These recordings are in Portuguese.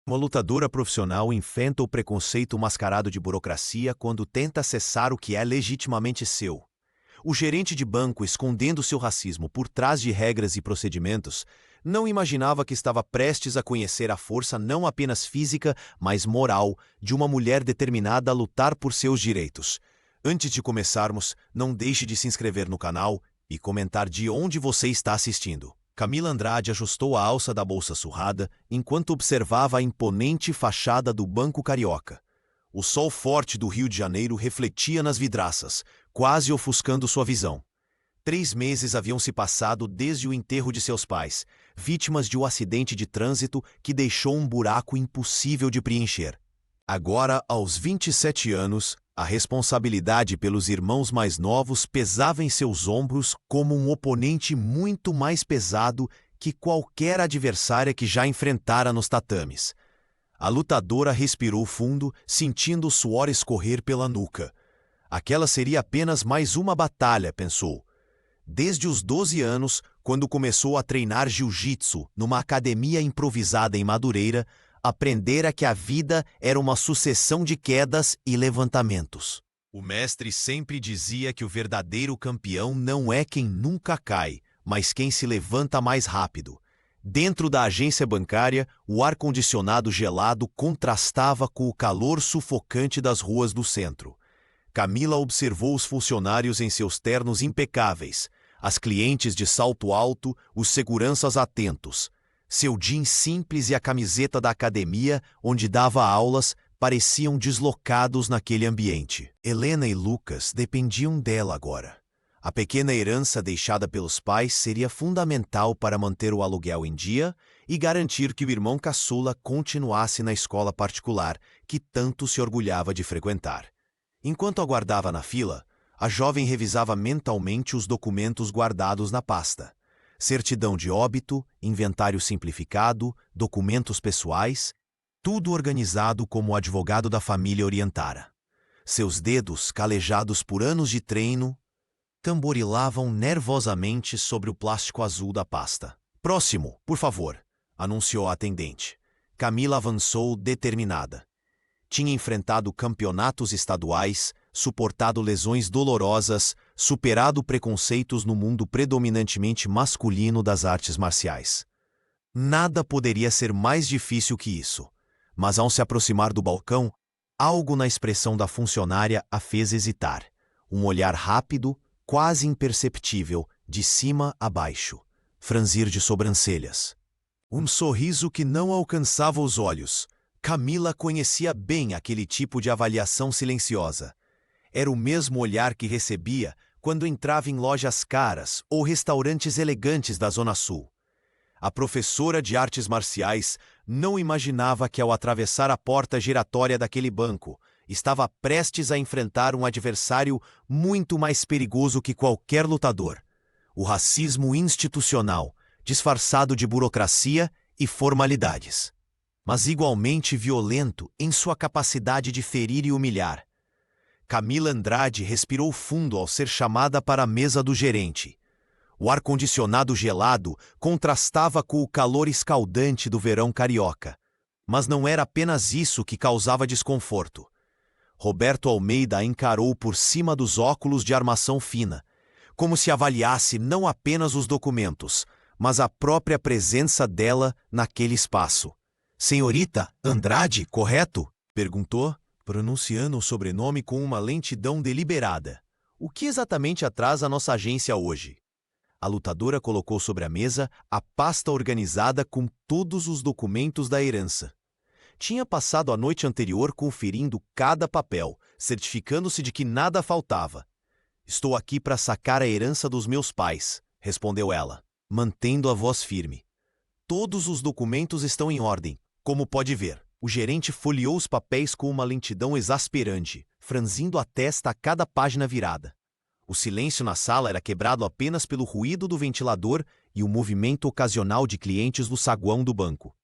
Uma lutadora profissional enfrenta o preconceito mascarado de burocracia quando tenta acessar o que é legitimamente seu. O gerente de banco, escondendo seu racismo por trás de regras e procedimentos, não imaginava que estava prestes a conhecer a força não apenas física, mas moral de uma mulher determinada a lutar por seus direitos. Antes de começarmos, não deixe de se inscrever no canal e comentar de onde você está assistindo. Camila Andrade ajustou a alça da bolsa surrada enquanto observava a imponente fachada do Banco Carioca. O sol forte do Rio de Janeiro refletia nas vidraças, quase ofuscando sua visão. 3 meses haviam se passado desde o enterro de seus pais, vítimas de um acidente de trânsito que deixou um buraco impossível de preencher. Agora, aos 27 anos, a responsabilidade pelos irmãos mais novos pesava em seus ombros como um oponente muito mais pesado que qualquer adversária que já enfrentara nos tatames. A lutadora respirou fundo, sentindo o suor escorrer pela nuca. Aquela seria apenas mais uma batalha, pensou. Desde os 12 anos, quando começou a treinar jiu-jitsu numa academia improvisada em Madureira, aprendera que a vida era uma sucessão de quedas e levantamentos. O mestre sempre dizia que o verdadeiro campeão não é quem nunca cai, mas quem se levanta mais rápido. Dentro da agência bancária, o ar-condicionado gelado contrastava com o calor sufocante das ruas do centro. Camila observou os funcionários em seus ternos impecáveis, as clientes de salto alto, os seguranças atentos. Seu jeans simples e a camiseta da academia, onde dava aulas, pareciam deslocados naquele ambiente. Helena e Lucas dependiam dela agora. A pequena herança deixada pelos pais seria fundamental para manter o aluguel em dia e garantir que o irmão caçula continuasse na escola particular que tanto se orgulhava de frequentar. Enquanto aguardava na fila, a jovem revisava mentalmente os documentos guardados na pasta. Certidão de óbito, inventário simplificado, documentos pessoais, tudo organizado como o advogado da família orientara. Seus dedos, calejados por anos de treino, tamborilavam nervosamente sobre o plástico azul da pasta. "Próximo, por favor", anunciou a atendente. Camila avançou determinada. Tinha enfrentado campeonatos estaduais, suportado lesões dolorosas, superado preconceitos no mundo predominantemente masculino das artes marciais. Nada poderia ser mais difícil que isso, mas ao se aproximar do balcão, algo na expressão da funcionária a fez hesitar. Um olhar rápido, quase imperceptível, de cima a baixo, franzir de sobrancelhas. Um sorriso que não alcançava os olhos. Camila conhecia bem aquele tipo de avaliação silenciosa. Era o mesmo olhar que recebia quando entrava em lojas caras ou restaurantes elegantes da Zona Sul. A professora de artes marciais não imaginava que, ao atravessar a porta giratória daquele banco, estava prestes a enfrentar um adversário muito mais perigoso que qualquer lutador: o racismo institucional, disfarçado de burocracia e formalidades, mas igualmente violento em sua capacidade de ferir e humilhar. Camila Andrade respirou fundo ao ser chamada para a mesa do gerente. O ar-condicionado gelado contrastava com o calor escaldante do verão carioca. Mas não era apenas isso que causava desconforto. Roberto Almeida a encarou por cima dos óculos de armação fina, como se avaliasse não apenas os documentos, mas a própria presença dela naquele espaço. "Senhorita Andrade, correto?", perguntou, pronunciando o sobrenome com uma lentidão deliberada. "O que exatamente atrasa a nossa agência hoje?" A lutadora colocou sobre a mesa a pasta organizada com todos os documentos da herança. Tinha passado a noite anterior conferindo cada papel, certificando-se de que nada faltava. "Estou aqui para sacar a herança dos meus pais", respondeu ela, mantendo a voz firme. "Todos os documentos estão em ordem, como pode ver." O gerente folheou os papéis com uma lentidão exasperante, franzindo a testa a cada página virada. O silêncio na sala era quebrado apenas pelo ruído do ventilador e o movimento ocasional de clientes do saguão do banco.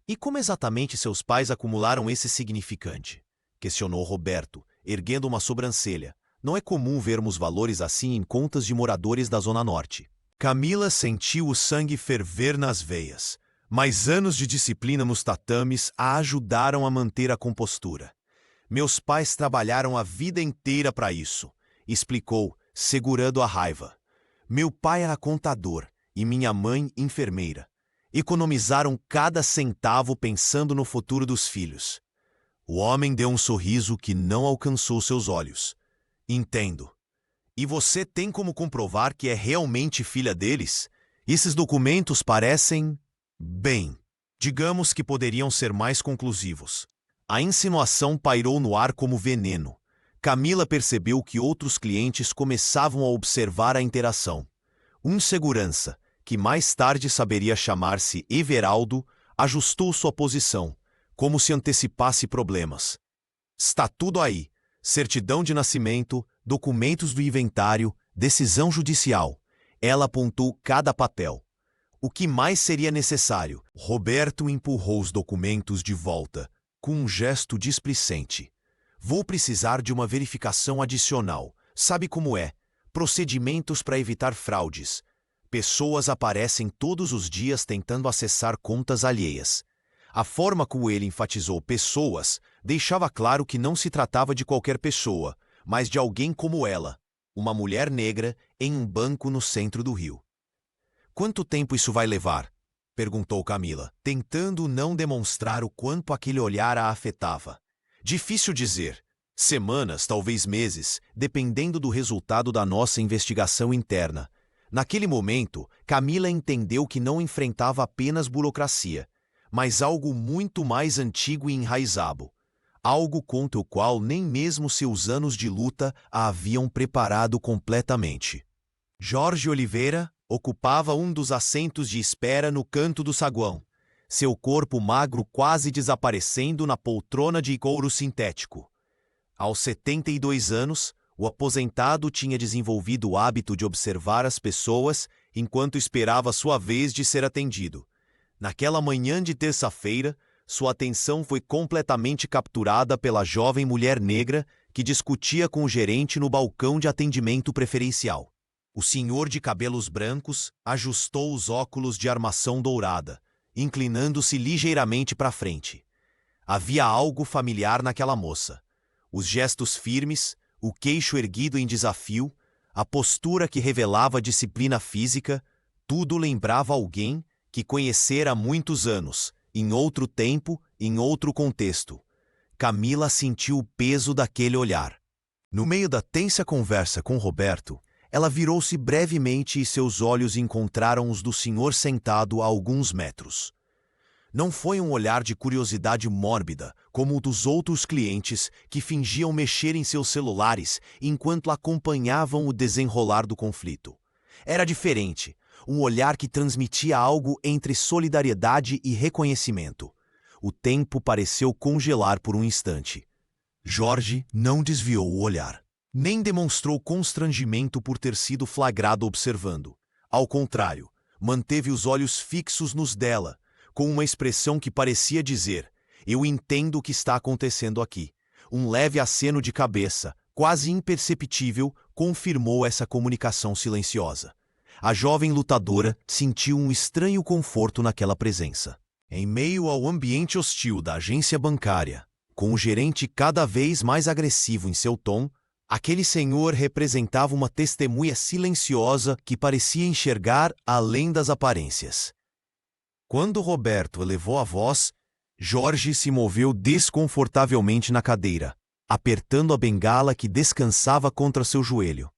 "E como exatamente seus pais acumularam esse significante?", questionou Roberto, erguendo uma sobrancelha. "Não é comum vermos valores assim em contas de moradores da Zona Norte." Camila sentiu o sangue ferver nas veias. Mas anos de disciplina nos tatames a ajudaram a manter a compostura. Meus pais trabalharam a vida inteira para isso, explicou, segurando a raiva. Meu pai era contador e minha mãe enfermeira. Economizaram cada centavo pensando no futuro dos filhos. O homem deu um sorriso que não alcançou seus olhos. Entendo. E você tem como comprovar que é realmente filha deles? Esses documentos parecem... bem, digamos que poderiam ser mais conclusivos. A insinuação pairou no ar como veneno. Camila percebeu que outros clientes começavam a observar a interação. Um segurança, que mais tarde saberia chamar-se Everaldo, ajustou sua posição, como se antecipasse problemas. Está tudo aí. Certidão de nascimento, documentos do inventário, decisão judicial. Ela apontou cada papel. O que mais seria necessário? Roberto empurrou os documentos de volta, com um gesto displicente. Vou precisar de uma verificação adicional. Sabe como é? Procedimentos para evitar fraudes. Pessoas aparecem todos os dias tentando acessar contas alheias. A forma como ele enfatizou pessoas deixava claro que não se tratava de qualquer pessoa, mas de alguém como ela, uma mulher negra em um banco no centro do Rio. Quanto tempo isso vai levar? Perguntou Camila, tentando não demonstrar o quanto aquele olhar a afetava. Difícil dizer. Semanas, talvez meses, dependendo do resultado da nossa investigação interna. Naquele momento, Camila entendeu que não enfrentava apenas burocracia, mas algo muito mais antigo e enraizado. Algo contra o qual nem mesmo seus anos de luta a haviam preparado completamente. Jorge Oliveira ocupava um dos assentos de espera no canto do saguão, seu corpo magro quase desaparecendo na poltrona de couro sintético. Aos 72 anos, o aposentado tinha desenvolvido o hábito de observar as pessoas enquanto esperava sua vez de ser atendido. Naquela manhã de terça-feira, sua atenção foi completamente capturada pela jovem mulher negra que discutia com o gerente no balcão de atendimento preferencial. O senhor de cabelos brancos ajustou os óculos de armação dourada, inclinando-se ligeiramente para frente. Havia algo familiar naquela moça. Os gestos firmes, o queixo erguido em desafio, a postura que revelava disciplina física, tudo lembrava alguém que conhecera há muitos anos, em outro tempo, em outro contexto. Camila sentiu o peso daquele olhar. No meio da tensa conversa com Roberto, ela virou-se brevemente e seus olhos encontraram os do senhor sentado a alguns metros. Não foi um olhar de curiosidade mórbida, como o dos outros clientes que fingiam mexer em seus celulares enquanto acompanhavam o desenrolar do conflito. Era diferente, um olhar que transmitia algo entre solidariedade e reconhecimento. O tempo pareceu congelar por um instante. Jorge não desviou o olhar, nem demonstrou constrangimento por ter sido flagrado observando. Ao contrário, manteve os olhos fixos nos dela, com uma expressão que parecia dizer: eu entendo o que está acontecendo aqui. Um leve aceno de cabeça, quase imperceptível, confirmou essa comunicação silenciosa. A jovem lutadora sentiu um estranho conforto naquela presença. Em meio ao ambiente hostil da agência bancária, com o gerente cada vez mais agressivo em seu tom, aquele senhor representava uma testemunha silenciosa que parecia enxergar além das aparências. Quando Roberto elevou a voz, Jorge se moveu desconfortavelmente na cadeira, apertando a bengala que descansava contra seu joelho.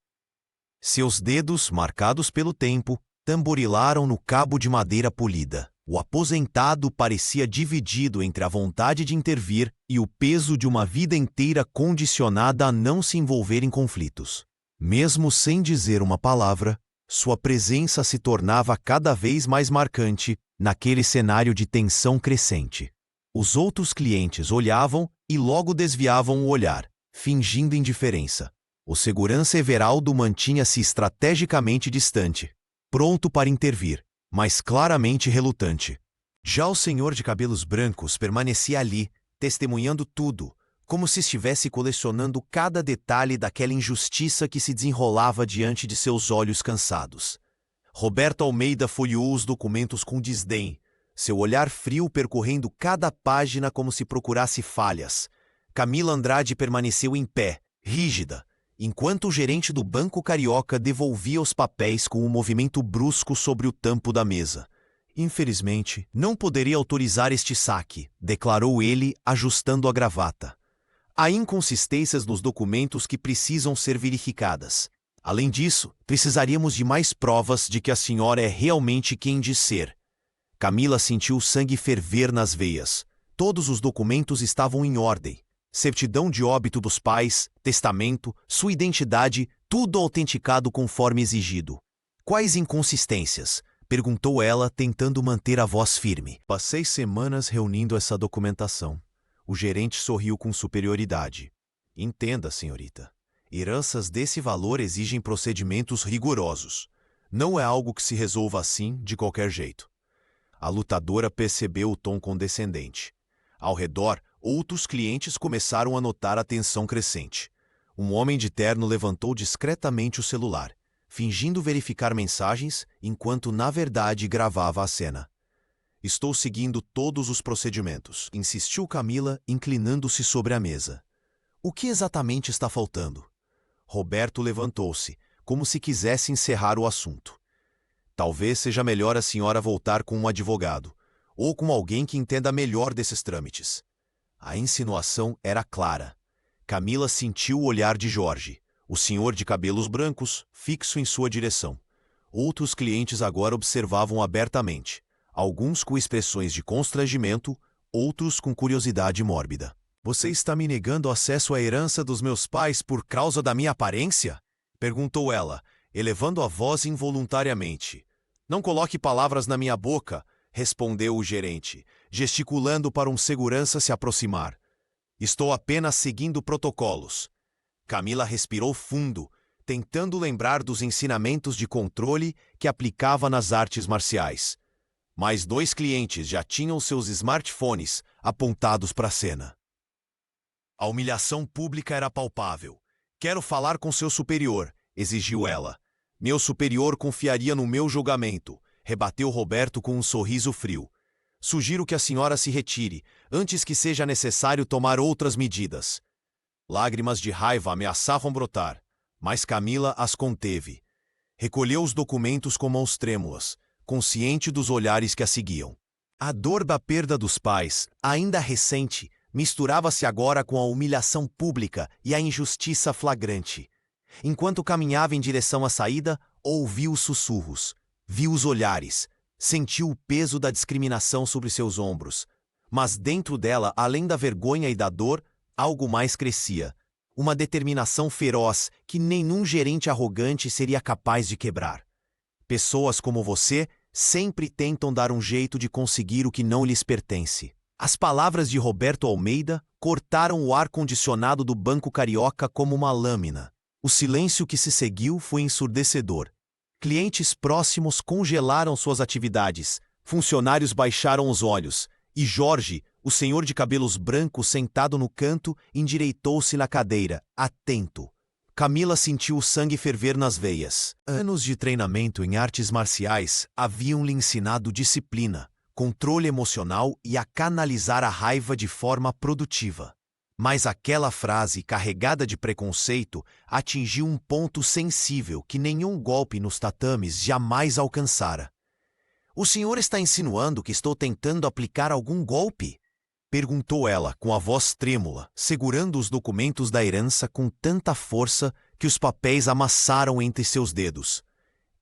Seus dedos, marcados pelo tempo, tamborilaram no cabo de madeira polida. O aposentado parecia dividido entre a vontade de intervir e o peso de uma vida inteira condicionada a não se envolver em conflitos. Mesmo sem dizer uma palavra, sua presença se tornava cada vez mais marcante naquele cenário de tensão crescente. Os outros clientes olhavam e logo desviavam o olhar, fingindo indiferença. O segurança Everaldo mantinha-se estrategicamente distante, pronto para intervir, mas claramente relutante. Já o senhor de cabelos brancos permanecia ali, testemunhando tudo, como se estivesse colecionando cada detalhe daquela injustiça que se desenrolava diante de seus olhos cansados. Roberto Almeida folheou os documentos com desdém, seu olhar frio percorrendo cada página como se procurasse falhas. Camila Andrade permaneceu em pé, rígida, enquanto o gerente do Banco Carioca devolvia os papéis com um movimento brusco sobre o tampo da mesa. Infelizmente, não poderia autorizar este saque, declarou ele, ajustando a gravata. Há inconsistências nos documentos que precisam ser verificadas. Além disso, precisaríamos de mais provas de que a senhora é realmente quem diz ser. Camila sentiu o sangue ferver nas veias. Todos os documentos estavam em ordem. Certidão de óbito dos pais, testamento, sua identidade, tudo autenticado conforme exigido. Quais inconsistências? Perguntou ela, tentando manter a voz firme. Passei semanas reunindo essa documentação. O gerente sorriu com superioridade. Entenda, senhorita. Heranças desse valor exigem procedimentos rigorosos. Não é algo que se resolva assim, de qualquer jeito. A lutadora percebeu o tom condescendente. Ao redor, outros clientes começaram a notar a tensão crescente. Um homem de terno levantou discretamente o celular, fingindo verificar mensagens, enquanto na verdade gravava a cena. Estou seguindo todos os procedimentos, insistiu Camila, inclinando-se sobre a mesa. O que exatamente está faltando? Roberto levantou-se, como se quisesse encerrar o assunto. Talvez seja melhor a senhora voltar com um advogado, ou com alguém que entenda melhor desses trâmites. A insinuação era clara. Camila sentiu o olhar de Jorge, o senhor de cabelos brancos, fixo em sua direção. Outros clientes agora observavam abertamente, alguns com expressões de constrangimento, outros com curiosidade mórbida. Você está me negando acesso à herança dos meus pais por causa da minha aparência? Perguntou ela, elevando a voz involuntariamente. Não coloque palavras na minha boca, respondeu o gerente, gesticulando para um segurança se aproximar. Estou apenas seguindo protocolos. Camila respirou fundo, tentando lembrar dos ensinamentos de controle que aplicava nas artes marciais. Mais 2 clientes já tinham seus smartphones apontados para a cena. A humilhação pública era palpável. Quero falar com seu superior, exigiu ela. Meu superior confiaria no meu julgamento, rebateu Roberto com um sorriso frio. Sugiro que a senhora se retire, antes que seja necessário tomar outras medidas. Lágrimas de raiva ameaçavam brotar, mas Camila as conteve. Recolheu os documentos com mãos trêmulas, consciente dos olhares que a seguiam. A dor da perda dos pais, ainda recente, misturava-se agora com a humilhação pública e a injustiça flagrante. Enquanto caminhava em direção à saída, ouviu os sussurros, viu os olhares, sentiu o peso da discriminação sobre seus ombros. Mas dentro dela, além da vergonha e da dor, algo mais crescia. Uma determinação feroz que nenhum gerente arrogante seria capaz de quebrar. Pessoas como você sempre tentam dar um jeito de conseguir o que não lhes pertence. As palavras de Roberto Almeida cortaram o ar-condicionado do Banco Carioca como uma lâmina. O silêncio que se seguiu foi ensurdecedor. Clientes próximos congelaram suas atividades, funcionários baixaram os olhos, e Jorge, o senhor de cabelos brancos sentado no canto, endireitou-se na cadeira, atento. Camila sentiu o sangue ferver nas veias. Anos de treinamento em artes marciais haviam lhe ensinado disciplina, controle emocional e a canalizar a raiva de forma produtiva. Mas aquela frase, carregada de preconceito, atingiu um ponto sensível que nenhum golpe nos tatames jamais alcançara. O senhor está insinuando que estou tentando aplicar algum golpe? Perguntou ela, com a voz trêmula, segurando os documentos da herança com tanta força que os papéis amassaram entre seus dedos.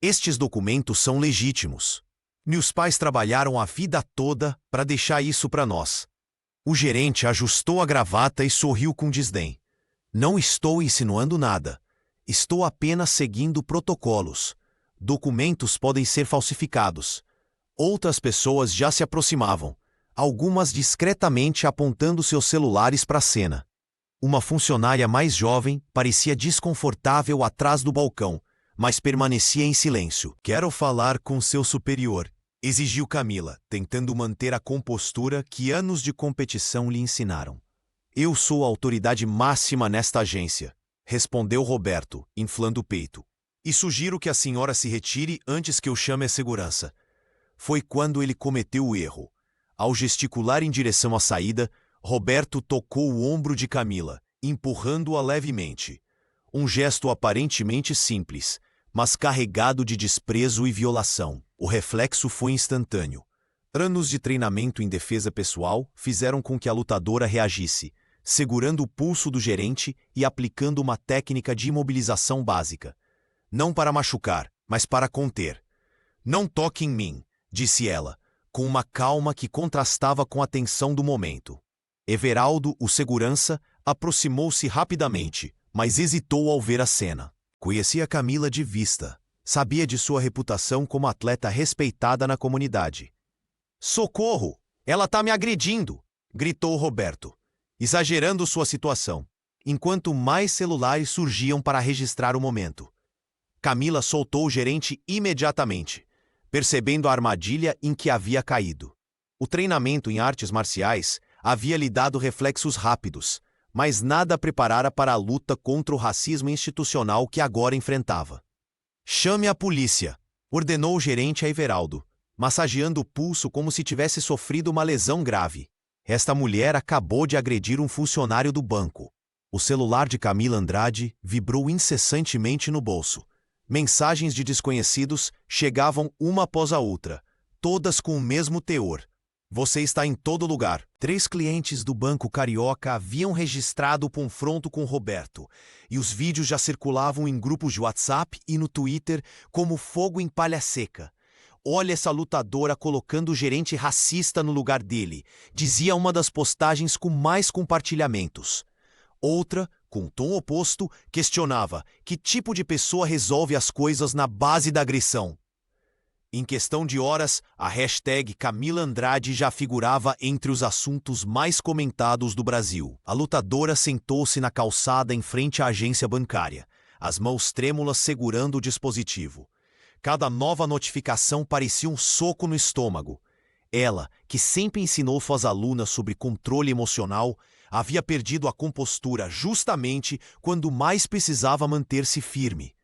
Estes documentos são legítimos. Meus pais trabalharam a vida toda para deixar isso para nós. O gerente ajustou a gravata e sorriu com desdém. Não estou insinuando nada. Estou apenas seguindo protocolos. Documentos podem ser falsificados. Outras pessoas já se aproximavam, algumas discretamente apontando seus celulares para a cena. Uma funcionária mais jovem parecia desconfortável atrás do balcão, mas permanecia em silêncio. Quero falar com seu superior, exigiu Camila, tentando manter a compostura que anos de competição lhe ensinaram. Eu sou a autoridade máxima nesta agência, respondeu Roberto, inflando o peito. E sugiro que a senhora se retire antes que eu chame a segurança. foi quando ele cometeu o erro. Ao gesticular em direção à saída, Roberto tocou o ombro de Camila, empurrando-a levemente. Um gesto aparentemente simples, mas carregado de desprezo e violação. O reflexo foi instantâneo. Anos de treinamento em defesa pessoal fizeram com que a lutadora reagisse, segurando o pulso do gerente e aplicando uma técnica de imobilização básica. Não para machucar, mas para conter. "Não toque em mim", disse ela, com uma calma que contrastava com a tensão do momento. Everaldo, o segurança, aproximou-se rapidamente, mas hesitou ao ver a cena. Conhecia Camila de vista. Sabia de sua reputação como atleta respeitada na comunidade. "Socorro! Ela tá me agredindo!" gritou Roberto, exagerando sua situação, enquanto mais celulares surgiam para registrar o momento. Camila soltou o gerente imediatamente, percebendo a armadilha em que havia caído. O treinamento em artes marciais havia lhe dado reflexos rápidos, mas nada preparara para a luta contra o racismo institucional que agora enfrentava. "Chame a polícia", ordenou o gerente a Everaldo, massageando o pulso como se tivesse sofrido uma lesão grave. Esta mulher acabou de agredir um funcionário do banco. O celular de Camila Andrade vibrou incessantemente no bolso. Mensagens de desconhecidos chegavam uma após a outra, todas com o mesmo teor. "Você está em todo lugar." 3 clientes do Banco Carioca haviam registrado o confronto com Roberto, e os vídeos já circulavam em grupos de WhatsApp e no Twitter como fogo em palha seca. "Olha essa lutadora colocando o gerente racista no lugar dele", dizia uma das postagens com mais compartilhamentos. Outra, com tom oposto, questionava que tipo de pessoa resolve as coisas na base da agressão. Em questão de horas, a hashtag Camila Andrade já figurava entre os assuntos mais comentados do Brasil. A lutadora sentou-se na calçada em frente à agência bancária, as mãos trêmulas segurando o dispositivo. Cada nova notificação parecia um soco no estômago. Ela, que sempre ensinou suas alunas sobre controle emocional, havia perdido a compostura justamente quando mais precisava manter-se firme.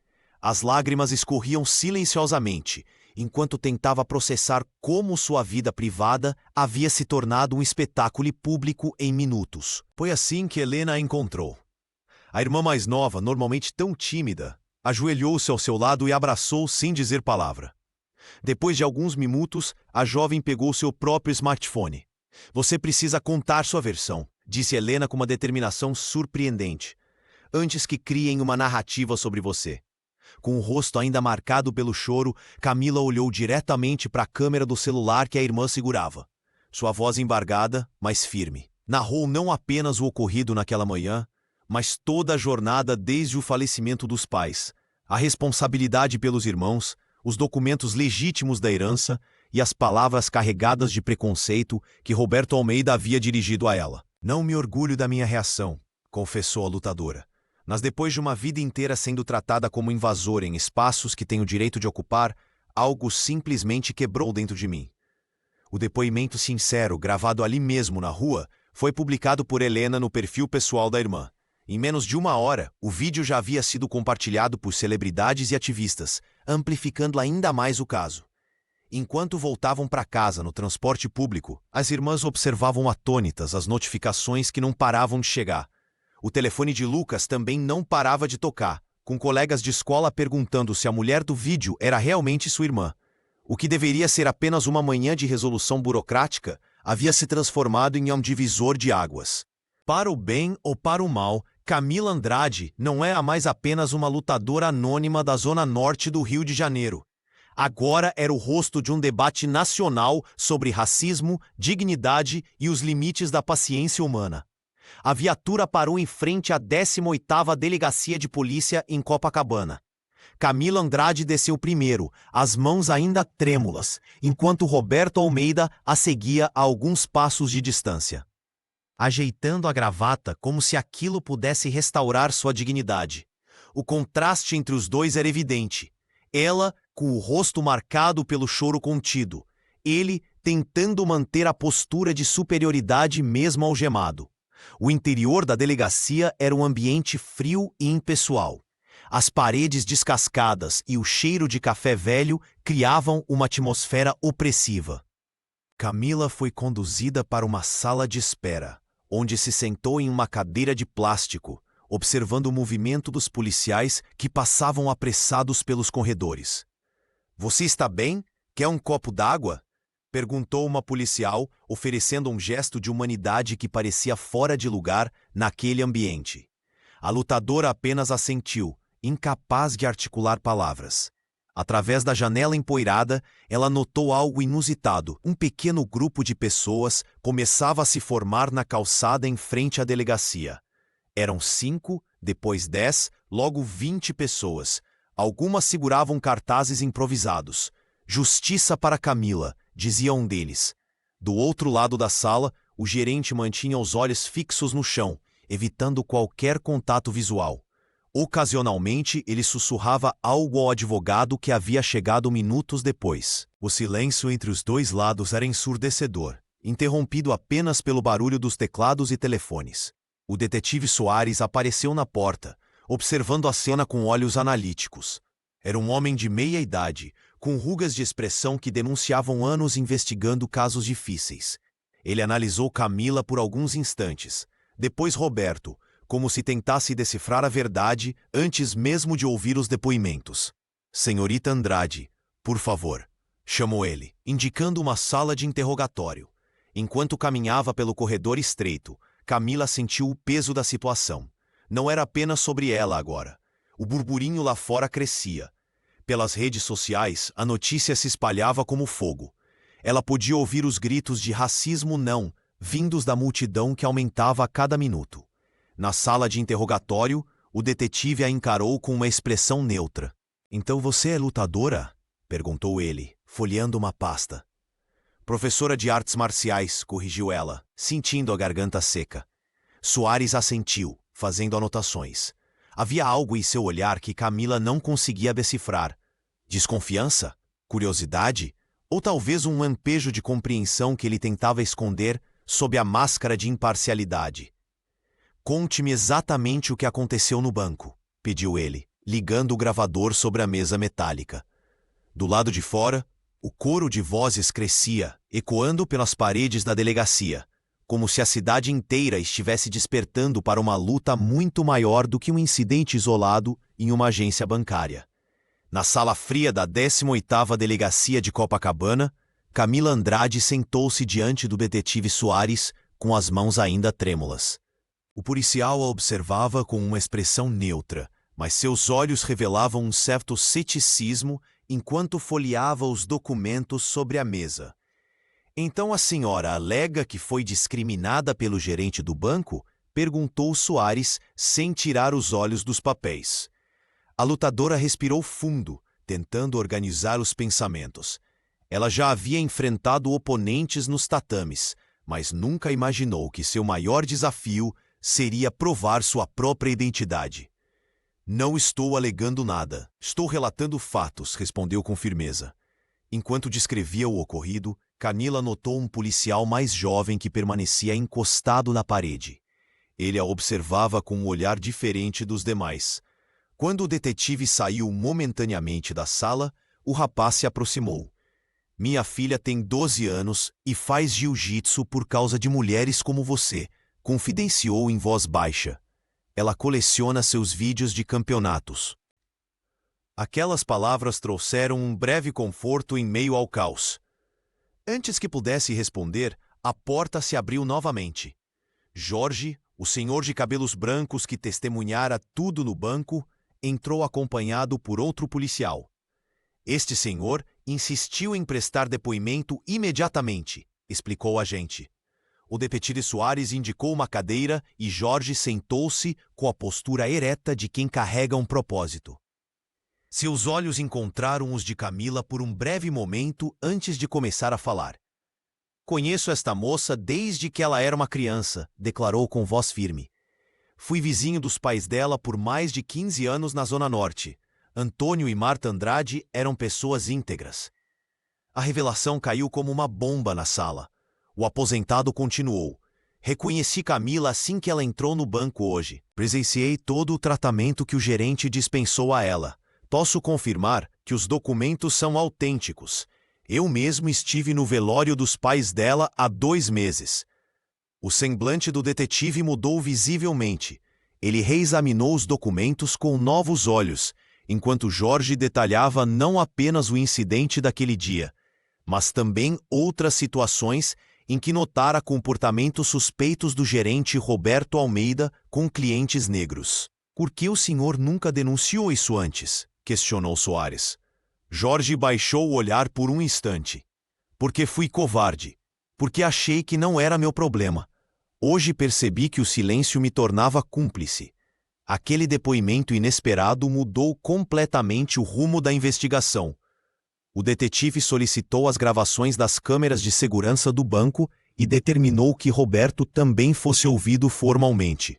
As lágrimas escorriam silenciosamente, enquanto tentava processar como sua vida privada havia se tornado um espetáculo público em minutos. Foi assim que Helena a encontrou. A irmã mais nova, normalmente tão tímida, ajoelhou-se ao seu lado e abraçou sem dizer palavra. Depois de alguns minutos, a jovem pegou seu próprio smartphone. "Você precisa contar sua versão", disse Helena com uma determinação surpreendente, "antes que criem uma narrativa sobre você." Com o rosto ainda marcado pelo choro, Camila olhou diretamente para a câmera do celular que a irmã segurava. Sua voz embargada, mas firme, narrou não apenas o ocorrido naquela manhã, mas toda a jornada desde o falecimento dos pais, a responsabilidade pelos irmãos, os documentos legítimos da herança e as palavras carregadas de preconceito que Roberto Almeida havia dirigido a ela. "Não me orgulho da minha reação", confessou a lutadora. "Mas depois de uma vida inteira sendo tratada como invasora em espaços que tenho o direito de ocupar, algo simplesmente quebrou dentro de mim." O depoimento sincero, gravado ali mesmo na rua, foi publicado por Helena no perfil pessoal da irmã. Em menos de uma hora, o vídeo já havia sido compartilhado por celebridades e ativistas, amplificando ainda mais o caso. Enquanto voltavam para casa no transporte público, as irmãs observavam atônitas as notificações que não paravam de chegar. O telefone de Lucas também não parava de tocar, com colegas de escola perguntando se a mulher do vídeo era realmente sua irmã. O que deveria ser apenas uma manhã de resolução burocrática havia se transformado em um divisor de águas. Para o bem ou para o mal, Camila Andrade não é mais apenas uma lutadora anônima da zona norte do Rio de Janeiro. Agora era o rosto de um debate nacional sobre racismo, dignidade e os limites da paciência humana. A viatura parou em frente à 18ª Delegacia de Polícia em Copacabana. Camila Andrade desceu primeiro, as mãos ainda trêmulas, enquanto Roberto Almeida a seguia a alguns passos de distância, ajeitando a gravata como se aquilo pudesse restaurar sua dignidade. O contraste entre os dois era evidente. Ela, com o rosto marcado pelo choro contido, ele tentando manter a postura de superioridade mesmo algemado. O interior da delegacia era um ambiente frio e impessoal. As paredes descascadas e o cheiro de café velho criavam uma atmosfera opressiva. Camila foi conduzida para uma sala de espera, onde se sentou em uma cadeira de plástico, observando o movimento dos policiais que passavam apressados pelos corredores. "Você está bem? Quer um copo d'água?" perguntou uma policial, oferecendo um gesto de humanidade que parecia fora de lugar naquele ambiente. A lutadora apenas assentiu, incapaz de articular palavras. Através da janela empoeirada, ela notou algo inusitado. Um pequeno grupo de pessoas começava a se formar na calçada em frente à delegacia. Eram 5, depois 10, logo 20 pessoas. Algumas seguravam cartazes improvisados. "Justiça para Camila", dizia um deles. Do outro lado da sala, o gerente mantinha os olhos fixos no chão, evitando qualquer contato visual. Ocasionalmente, ele sussurrava algo ao advogado que havia chegado minutos depois. O silêncio entre os dois lados era ensurdecedor, interrompido apenas pelo barulho dos teclados e telefones. O detetive Soares apareceu na porta, observando a cena com olhos analíticos. Era um homem de meia idade, com rugas de expressão que denunciavam anos investigando casos difíceis. Ele analisou Camila por alguns instantes, depois Roberto, como se tentasse decifrar a verdade antes mesmo de ouvir os depoimentos. "Senhorita Andrade, por favor", chamou ele, indicando uma sala de interrogatório. Enquanto caminhava pelo corredor estreito, Camila sentiu o peso da situação. Não era apenas sobre ela agora. O burburinho lá fora crescia. Pelas redes sociais, a notícia se espalhava como fogo. Ela podia ouvir os gritos de racismo não, vindos da multidão que aumentava a cada minuto. Na sala de interrogatório, o detetive a encarou com uma expressão neutra. "Então você é lutadora?" perguntou ele, folheando uma pasta. "Professora de artes marciais", corrigiu ela, sentindo a garganta seca. Soares assentiu, fazendo anotações. Havia algo em seu olhar que Camila não conseguia decifrar. Desconfiança? Curiosidade? Ou talvez um lampejo de compreensão que ele tentava esconder sob a máscara de imparcialidade? "Conte-me exatamente o que aconteceu no banco", pediu ele, ligando o gravador sobre a mesa metálica. Do lado de fora, o coro de vozes crescia, ecoando pelas paredes da delegacia, como se a cidade inteira estivesse despertando para uma luta muito maior do que um incidente isolado em uma agência bancária. Na sala fria da 18ª Delegacia de Copacabana, Camila Andrade sentou-se diante do detetive Soares, com as mãos ainda trêmulas. O policial a observava com uma expressão neutra, mas seus olhos revelavam um certo ceticismo enquanto folheava os documentos sobre a mesa. "Então a senhora alega que foi discriminada pelo gerente do banco?" perguntou Soares, sem tirar os olhos dos papéis. A lutadora respirou fundo, tentando organizar os pensamentos. Ela já havia enfrentado oponentes nos tatames, mas nunca imaginou que seu maior desafio seria provar sua própria identidade. "Não estou alegando nada. Estou relatando fatos", respondeu com firmeza. Enquanto descrevia o ocorrido, Camila notou um policial mais jovem que permanecia encostado na parede. Ele a observava com um olhar diferente dos demais. Quando o detetive saiu momentaneamente da sala, o rapaz se aproximou. "Minha filha tem 12 anos e faz jiu-jitsu por causa de mulheres como você", confidenciou em voz baixa. "Ela coleciona seus vídeos de campeonatos." Aquelas palavras trouxeram um breve conforto em meio ao caos. Antes que pudesse responder, a porta se abriu novamente. Jorge, o senhor de cabelos brancos que testemunhara tudo no banco, entrou acompanhado por outro policial. "Este senhor insistiu em prestar depoimento imediatamente", explicou o agente. O detetive Soares indicou uma cadeira e Jorge sentou-se com a postura ereta de quem carrega um propósito. Seus olhos encontraram os de Camila por um breve momento antes de começar a falar. "Conheço esta moça desde que ela era uma criança", declarou com voz firme. "Fui vizinho dos pais dela por mais de 15 anos na Zona Norte. Antônio e Marta Andrade eram pessoas íntegras." A revelação caiu como uma bomba na sala. O aposentado continuou. Reconheci Camila assim que ela entrou no banco hoje. Presenciei todo o tratamento que o gerente dispensou a ela. Posso confirmar que os documentos são autênticos. Eu mesmo estive no velório dos pais dela há 2 meses. O semblante do detetive mudou visivelmente. Ele reexaminou os documentos com novos olhos, enquanto Jorge detalhava não apenas o incidente daquele dia, mas também outras situações em que notara comportamentos suspeitos do gerente Roberto Almeida com clientes negros. Por que o senhor nunca denunciou isso antes? Questionou Soares. Jorge baixou o olhar por um instante. Porque fui covarde. Porque achei que não era meu problema. Hoje percebi que o silêncio me tornava cúmplice. Aquele depoimento inesperado mudou completamente o rumo da investigação. O detetive solicitou as gravações das câmeras de segurança do banco e determinou que Roberto também fosse ouvido formalmente.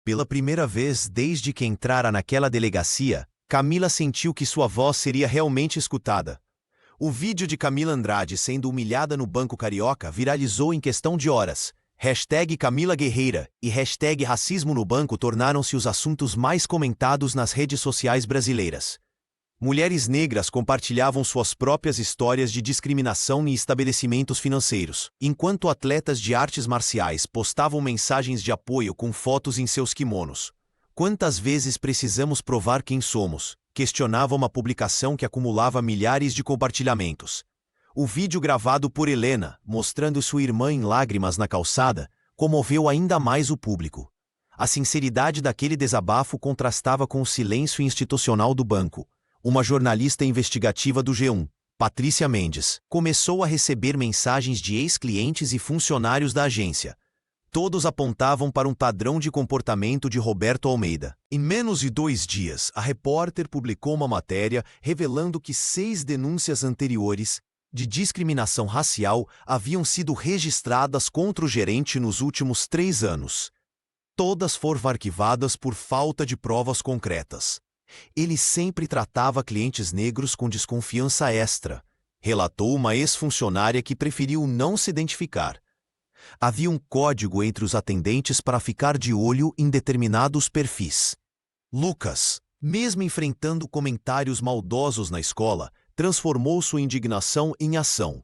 Pela primeira vez desde que entrara naquela delegacia, Camila sentiu que sua voz seria realmente escutada. O vídeo de Camila Andrade sendo humilhada no Banco Carioca viralizou em questão de horas. #Camila Guerreira e #racismo no banco tornaram-se os assuntos mais comentados nas redes sociais brasileiras. Mulheres negras compartilhavam suas próprias histórias de discriminação em estabelecimentos financeiros, enquanto atletas de artes marciais postavam mensagens de apoio com fotos em seus kimonos. Quantas vezes precisamos provar quem somos? Questionava uma publicação que acumulava milhares de compartilhamentos. O vídeo gravado por Helena, mostrando sua irmã em lágrimas na calçada, comoveu ainda mais o público. A sinceridade daquele desabafo contrastava com o silêncio institucional do banco. Uma jornalista investigativa do G1, Patrícia Mendes, começou a receber mensagens de ex-clientes e funcionários da agência. Todos apontavam para um padrão de comportamento de Roberto Almeida. Em menos de 2 dias, a repórter publicou uma matéria revelando que 6 denúncias anteriores de discriminação racial haviam sido registradas contra o gerente nos últimos 3 anos. Todas foram arquivadas por falta de provas concretas. Ele sempre tratava clientes negros com desconfiança extra, relatou uma ex-funcionária que preferiu não se identificar. Havia um código entre os atendentes para ficar de olho em determinados perfis. Lucas, mesmo enfrentando comentários maldosos na escola, transformou sua indignação em ação.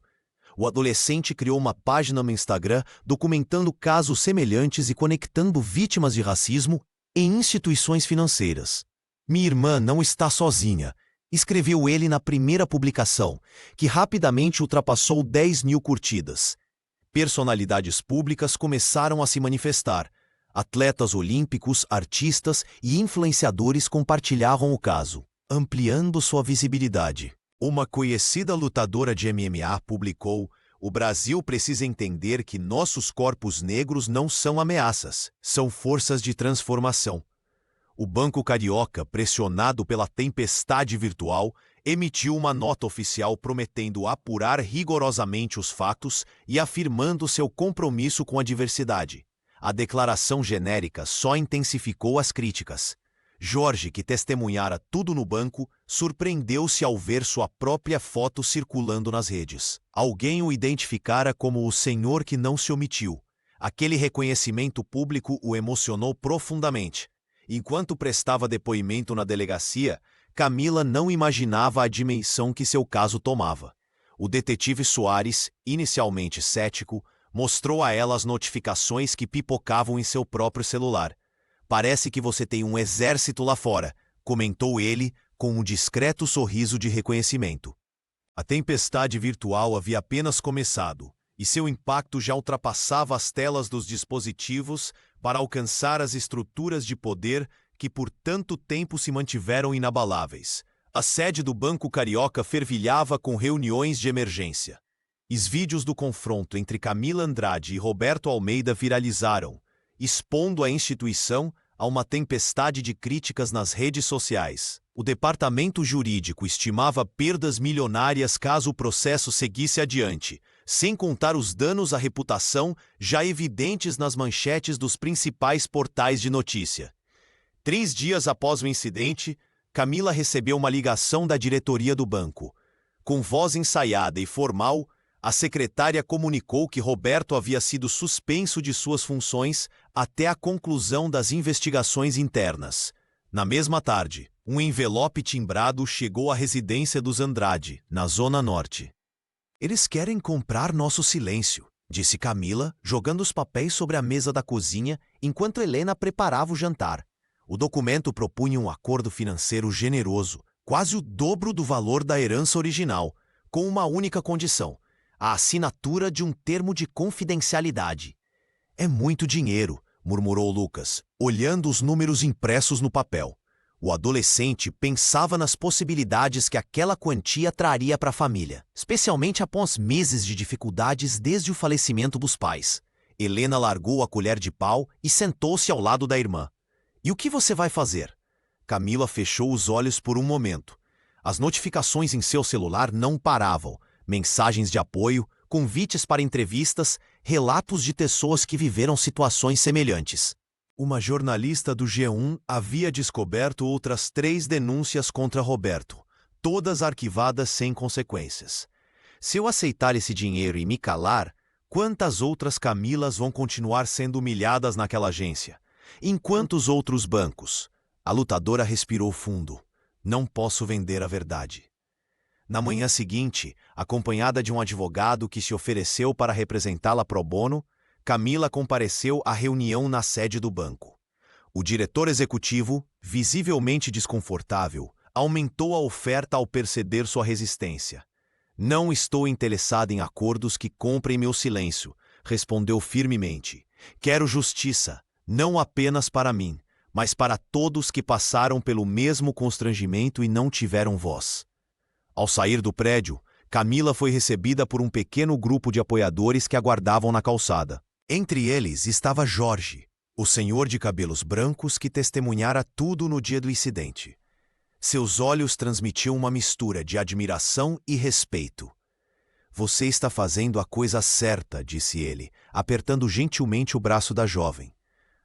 O adolescente criou uma página no Instagram documentando casos semelhantes e conectando vítimas de racismo em instituições financeiras. Minha irmã não está sozinha, escreveu ele na primeira publicação, que rapidamente ultrapassou 10 mil curtidas. Personalidades públicas começaram a se manifestar. Atletas olímpicos, artistas e influenciadores compartilhavam o caso, ampliando sua visibilidade. Uma conhecida lutadora de MMA publicou: "O Brasil precisa entender que nossos corpos negros não são ameaças, são forças de transformação." O Banco Carioca, pressionado pela tempestade virtual, emitiu uma nota oficial prometendo apurar rigorosamente os fatos e afirmando seu compromisso com a diversidade. A declaração genérica só intensificou as críticas. Jorge, que testemunhara tudo no banco, surpreendeu-se ao ver sua própria foto circulando nas redes. Alguém o identificara como o senhor que não se omitiu. Aquele reconhecimento público o emocionou profundamente. Enquanto prestava depoimento na delegacia, Camila não imaginava a dimensão que seu caso tomava. O detetive Soares, inicialmente cético, mostrou a ela as notificações que pipocavam em seu próprio celular. "Parece que você tem um exército lá fora", comentou ele com um discreto sorriso de reconhecimento. A tempestade virtual havia apenas começado, e seu impacto já ultrapassava as telas dos dispositivos para alcançar as estruturas de poder que por tanto tempo se mantiveram inabaláveis. A sede do Banco Carioca fervilhava com reuniões de emergência. Os vídeos do confronto entre Camila Andrade e Roberto Almeida viralizaram, expondo a instituição a uma tempestade de críticas nas redes sociais. O departamento jurídico estimava perdas milionárias caso o processo seguisse adiante, sem contar os danos à reputação já evidentes nas manchetes dos principais portais de notícia. 3 dias após o incidente, Camila recebeu uma ligação da diretoria do banco. Com voz ensaiada e formal, A secretária comunicou que Roberto havia sido suspenso de suas funções até a conclusão das investigações internas. Na mesma tarde, um envelope timbrado chegou à residência dos Andrade, na Zona Norte. Eles querem comprar nosso silêncio, disse Camila, jogando os papéis sobre a mesa da cozinha enquanto Helena preparava o jantar. O documento propunha um acordo financeiro generoso, quase o dobro do valor da herança original, com uma única condição: a assinatura de um termo de confidencialidade. É muito dinheiro, murmurou Lucas, olhando os números impressos no papel. O adolescente pensava nas possibilidades que aquela quantia traria para a família, especialmente após meses de dificuldades desde o falecimento dos pais. Helena largou a colher de pau e sentou-se ao lado da irmã. E o que você vai fazer? Camila fechou os olhos por um momento. As notificações em seu celular não paravam. Mensagens de apoio, convites para entrevistas, relatos de pessoas que viveram situações semelhantes. Uma jornalista do G1 havia descoberto outras 3 denúncias contra Roberto, todas arquivadas sem consequências. Se eu aceitar esse dinheiro e me calar, quantas outras Camilas vão continuar sendo humilhadas naquela agência? Em quantos outros bancos? A lutadora respirou fundo. Não posso vender a verdade. Na manhã seguinte, acompanhada de um advogado que se ofereceu para representá-la pro bono, Camila compareceu à reunião na sede do banco. O diretor executivo, visivelmente desconfortável, aumentou a oferta ao perceber sua resistência. Não estou interessado em acordos que comprem meu silêncio, respondeu firmemente. Quero justiça, não apenas para mim, mas para todos que passaram pelo mesmo constrangimento e não tiveram voz. Ao sair do prédio, Camila foi recebida por um pequeno grupo de apoiadores que aguardavam na calçada. Entre eles estava Jorge, o senhor de cabelos brancos que testemunhara tudo no dia do incidente. Seus olhos transmitiam uma mistura de admiração e respeito. Você está fazendo a coisa certa, disse ele, apertando gentilmente o braço da jovem.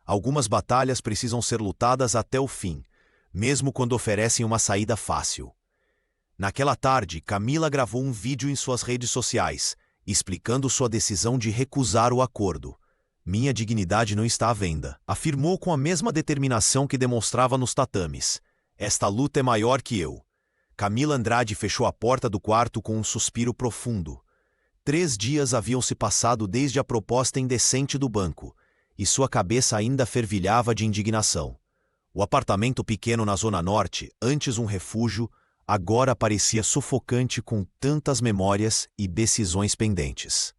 Algumas batalhas precisam ser lutadas até o fim, mesmo quando oferecem uma saída fácil. Naquela tarde, Camila gravou um vídeo em suas redes sociais, explicando sua decisão de recusar o acordo. Minha dignidade não está à venda, afirmou com a mesma determinação que demonstrava nos tatames. Esta luta é maior que eu. Camila Andrade fechou a porta do quarto com um suspiro profundo. 3 dias haviam se passado desde a proposta indecente do banco, e sua cabeça ainda fervilhava de indignação. O apartamento pequeno na Zona Norte, antes um refúgio, agora parecia sufocante com tantas memórias e decisões pendentes.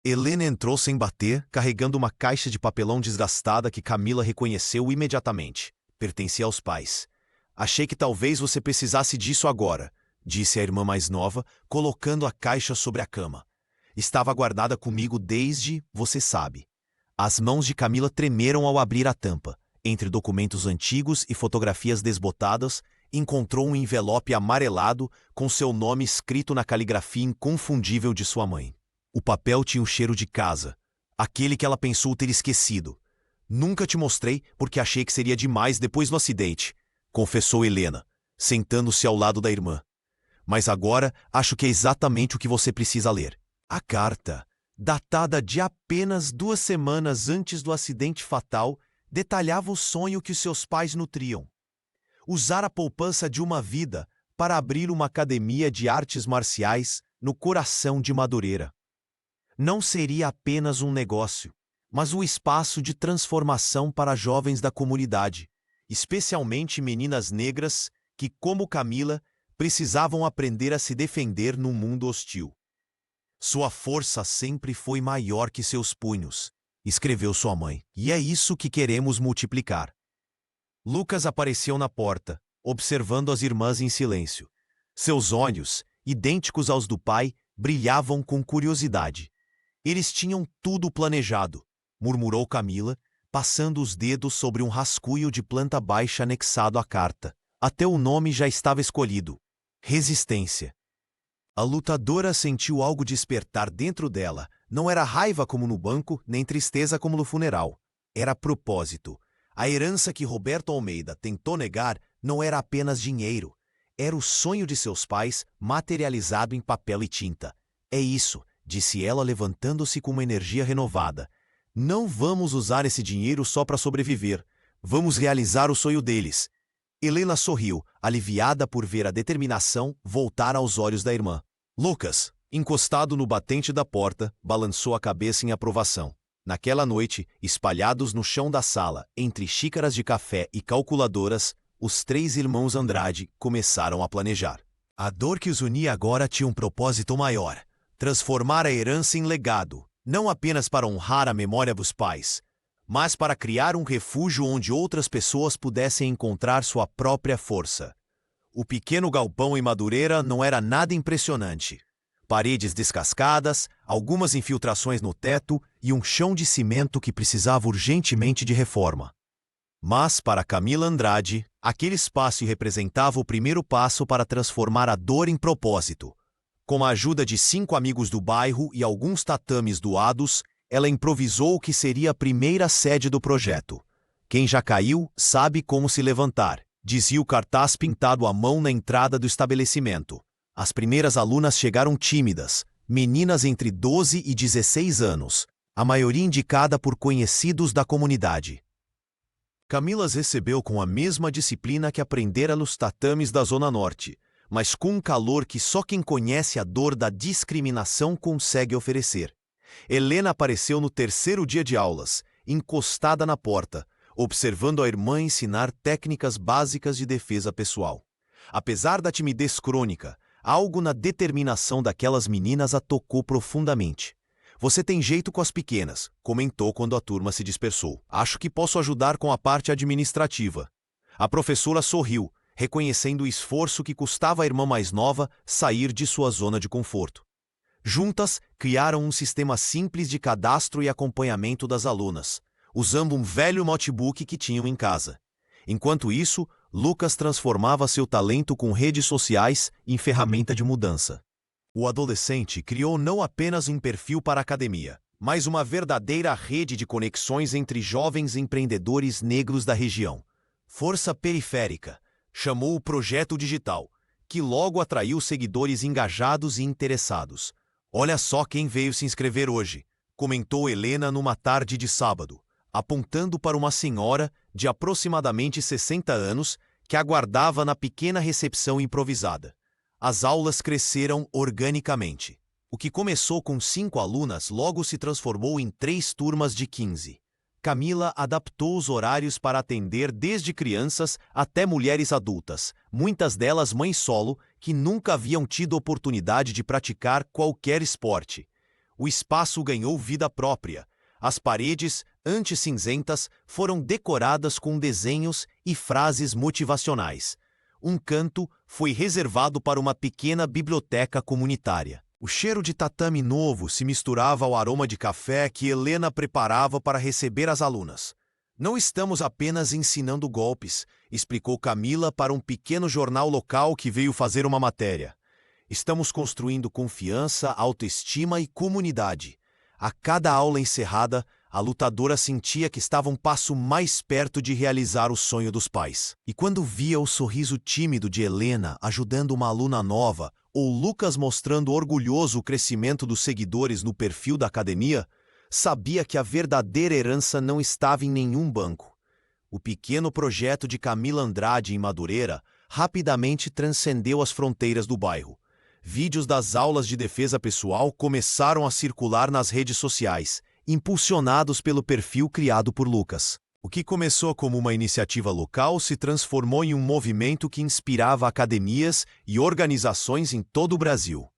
Helena entrou sem bater, carregando uma caixa de papelão desgastada que Camila reconheceu imediatamente. Pertencia aos pais. Achei que talvez você precisasse disso agora, disse a irmã mais nova, colocando a caixa sobre a cama. Estava guardada comigo desde, você sabe. As mãos de Camila tremeram ao abrir a tampa. Entre documentos antigos e fotografias desbotadas, encontrou um envelope amarelado com seu nome escrito na caligrafia inconfundível de sua mãe. O papel tinha o cheiro de casa, aquele que ela pensou ter esquecido. Nunca te mostrei porque achei que seria demais depois do acidente, confessou Helena, sentando-se ao lado da irmã. Mas agora acho que é exatamente o que você precisa ler. A carta, datada de apenas 2 semanas antes do acidente fatal, detalhava o sonho que seus pais nutriam. Usar a poupança de uma vida para abrir uma academia de artes marciais no coração de Madureira. Não seria apenas um negócio, mas um espaço de transformação para jovens da comunidade, especialmente meninas negras que, como Camila, precisavam aprender a se defender num mundo hostil. Sua força sempre foi maior que seus punhos, escreveu sua mãe, e é isso que queremos multiplicar. Lucas apareceu na porta, observando as irmãs em silêncio. Seus olhos, idênticos aos do pai, brilhavam com curiosidade. Eles tinham tudo planejado, murmurou Camila, passando os dedos sobre um rascunho de planta baixa anexado à carta. Até o nome já estava escolhido. Resistência. A lutadora sentiu algo despertar dentro dela. Não era raiva como no banco, nem tristeza como no funeral. Era propósito. A herança que Roberto Almeida tentou negar não era apenas dinheiro. Era o sonho de seus pais materializado em papel e tinta. É isso, disse ela levantando-se com uma energia renovada. Não vamos usar esse dinheiro só para sobreviver. Vamos realizar o sonho deles. Helena sorriu, aliviada por ver a determinação voltar aos olhos da irmã. Lucas, encostado no batente da porta, balançou a cabeça em aprovação. Naquela noite, espalhados no chão da sala, entre xícaras de café e calculadoras, os 3 irmãos Andrade começaram a planejar. A dor que os unia agora tinha um propósito maior: transformar a herança em legado, não apenas para honrar a memória dos pais, mas para criar um refúgio onde outras pessoas pudessem encontrar sua própria força. O pequeno galpão em Madureira não era nada impressionante. Paredes descascadas, algumas infiltrações no teto e um chão de cimento que precisava urgentemente de reforma. Mas, para Camila Andrade, aquele espaço representava o primeiro passo para transformar a dor em propósito. Com a ajuda de 5 amigos do bairro e alguns tatames doados, ela improvisou o que seria a primeira sede do projeto. Quem já caiu sabe como se levantar, dizia o cartaz pintado à mão na entrada do estabelecimento. As primeiras alunas chegaram tímidas, meninas entre 12 e 16 anos, a maioria indicada por conhecidos da comunidade. Camila as recebeu com a mesma disciplina que aprendera nos tatames da Zona Norte, mas com um calor que só quem conhece a dor da discriminação consegue oferecer. Helena apareceu no 3º dia de aulas, encostada na porta, observando a irmã ensinar técnicas básicas de defesa pessoal. Apesar da timidez crônica, algo na determinação daquelas meninas a tocou profundamente. Você tem jeito com as pequenas, comentou quando a turma se dispersou. Acho que posso ajudar com a parte administrativa. A professora sorriu, reconhecendo o esforço que custava à irmã mais nova sair de sua zona de conforto. Juntas, criaram um sistema simples de cadastro e acompanhamento das alunas, usando um velho notebook que tinham em casa. Enquanto isso, Lucas transformava seu talento com redes sociais em ferramenta de mudança. O adolescente criou não apenas um perfil para a academia, mas uma verdadeira rede de conexões entre jovens empreendedores negros da região. Força Periférica chamou o projeto digital, que logo atraiu seguidores engajados e interessados. Olha só quem veio se inscrever hoje, comentou Helena numa tarde de sábado, apontando para uma senhora de aproximadamente 60 anos que aguardava na pequena recepção improvisada. As aulas cresceram organicamente. O que começou com 5 alunas logo se transformou em 3 turmas de 15. Camila adaptou os horários para atender desde crianças até mulheres adultas, muitas delas mães solo, que nunca haviam tido oportunidade de praticar qualquer esporte. O espaço ganhou vida própria. As paredes, antes cinzentas, foram decoradas com desenhos e frases motivacionais. Um canto foi reservado para uma pequena biblioteca comunitária. O cheiro de tatame novo se misturava ao aroma de café que Helena preparava para receber as alunas. Não estamos apenas ensinando golpes, explicou Camila para um pequeno jornal local que veio fazer uma matéria. Estamos construindo confiança, autoestima e comunidade. A cada aula encerrada, a lutadora sentia que estava um passo mais perto de realizar o sonho dos pais. E quando via o sorriso tímido de Helena ajudando uma aluna nova, ou Lucas mostrando orgulhoso o crescimento dos seguidores no perfil da academia, sabia que a verdadeira herança não estava em nenhum banco. O pequeno projeto de Camila Andrade em Madureira rapidamente transcendeu as fronteiras do bairro. Vídeos das aulas de defesa pessoal começaram a circular nas redes sociais, impulsionados pelo perfil criado por Lucas. O que começou como uma iniciativa local se transformou em um movimento que inspirava academias e organizações em todo o Brasil.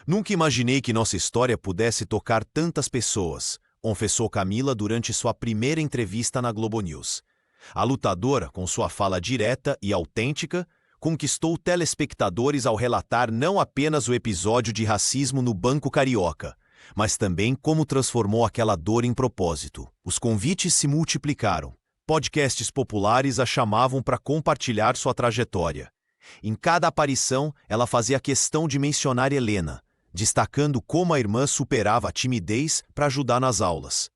Nunca imaginei que nossa história pudesse tocar tantas pessoas, confessou Camila durante sua primeira entrevista na Globo News. A lutadora, com sua fala direta e autêntica, conquistou telespectadores ao relatar não apenas o episódio de racismo no Banco Carioca, mas também como transformou aquela dor em propósito. Os convites se multiplicaram. Podcasts populares a chamavam para compartilhar sua trajetória. Em cada aparição, ela fazia questão de mencionar Helena, destacando como a irmã superava a timidez para ajudar nas aulas.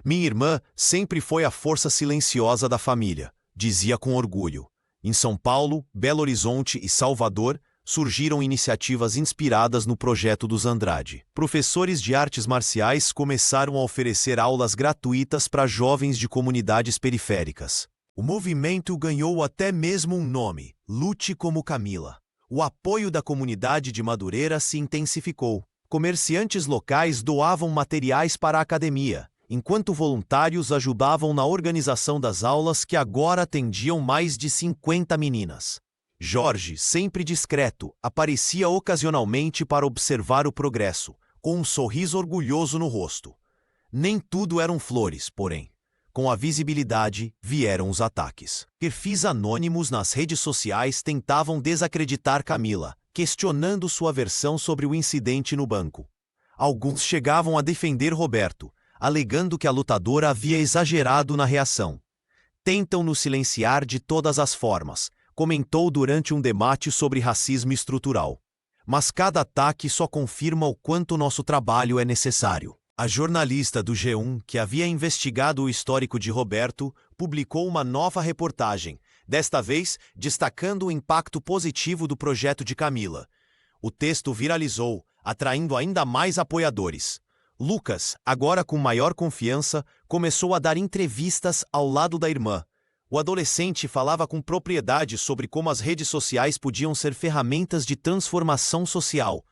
Minha irmã sempre foi a força silenciosa da família, dizia com orgulho. Em São Paulo, Belo Horizonte e Salvador, surgiram iniciativas inspiradas no projeto dos Andrade. Professores de artes marciais começaram a oferecer aulas gratuitas para jovens de comunidades periféricas. O movimento ganhou até mesmo um nome: Lute como Camila. O apoio da comunidade de Madureira se intensificou. Comerciantes locais doavam materiais para a academia, enquanto voluntários ajudavam na organização das aulas que agora atendiam mais de 50 meninas. Jorge, sempre discreto, aparecia ocasionalmente para observar o progresso, com um sorriso orgulhoso no rosto. Nem tudo eram flores, porém. Com a visibilidade, vieram os ataques. Perfis anônimos nas redes sociais tentavam desacreditar Camila, questionando sua versão sobre o incidente no banco. Alguns chegavam a defender Roberto, alegando que a lutadora havia exagerado na reação. Tentam nos silenciar de todas as formas, comentou durante um debate sobre racismo estrutural. Mas cada ataque só confirma o quanto nosso trabalho é necessário. A jornalista do G1, que havia investigado o histórico de Roberto, publicou uma nova reportagem, desta vez destacando o impacto positivo do projeto de Camila. O texto viralizou, atraindo ainda mais apoiadores. Lucas, agora com maior confiança, começou a dar entrevistas ao lado da irmã. O adolescente falava com propriedade sobre como as redes sociais podiam ser ferramentas de transformação social.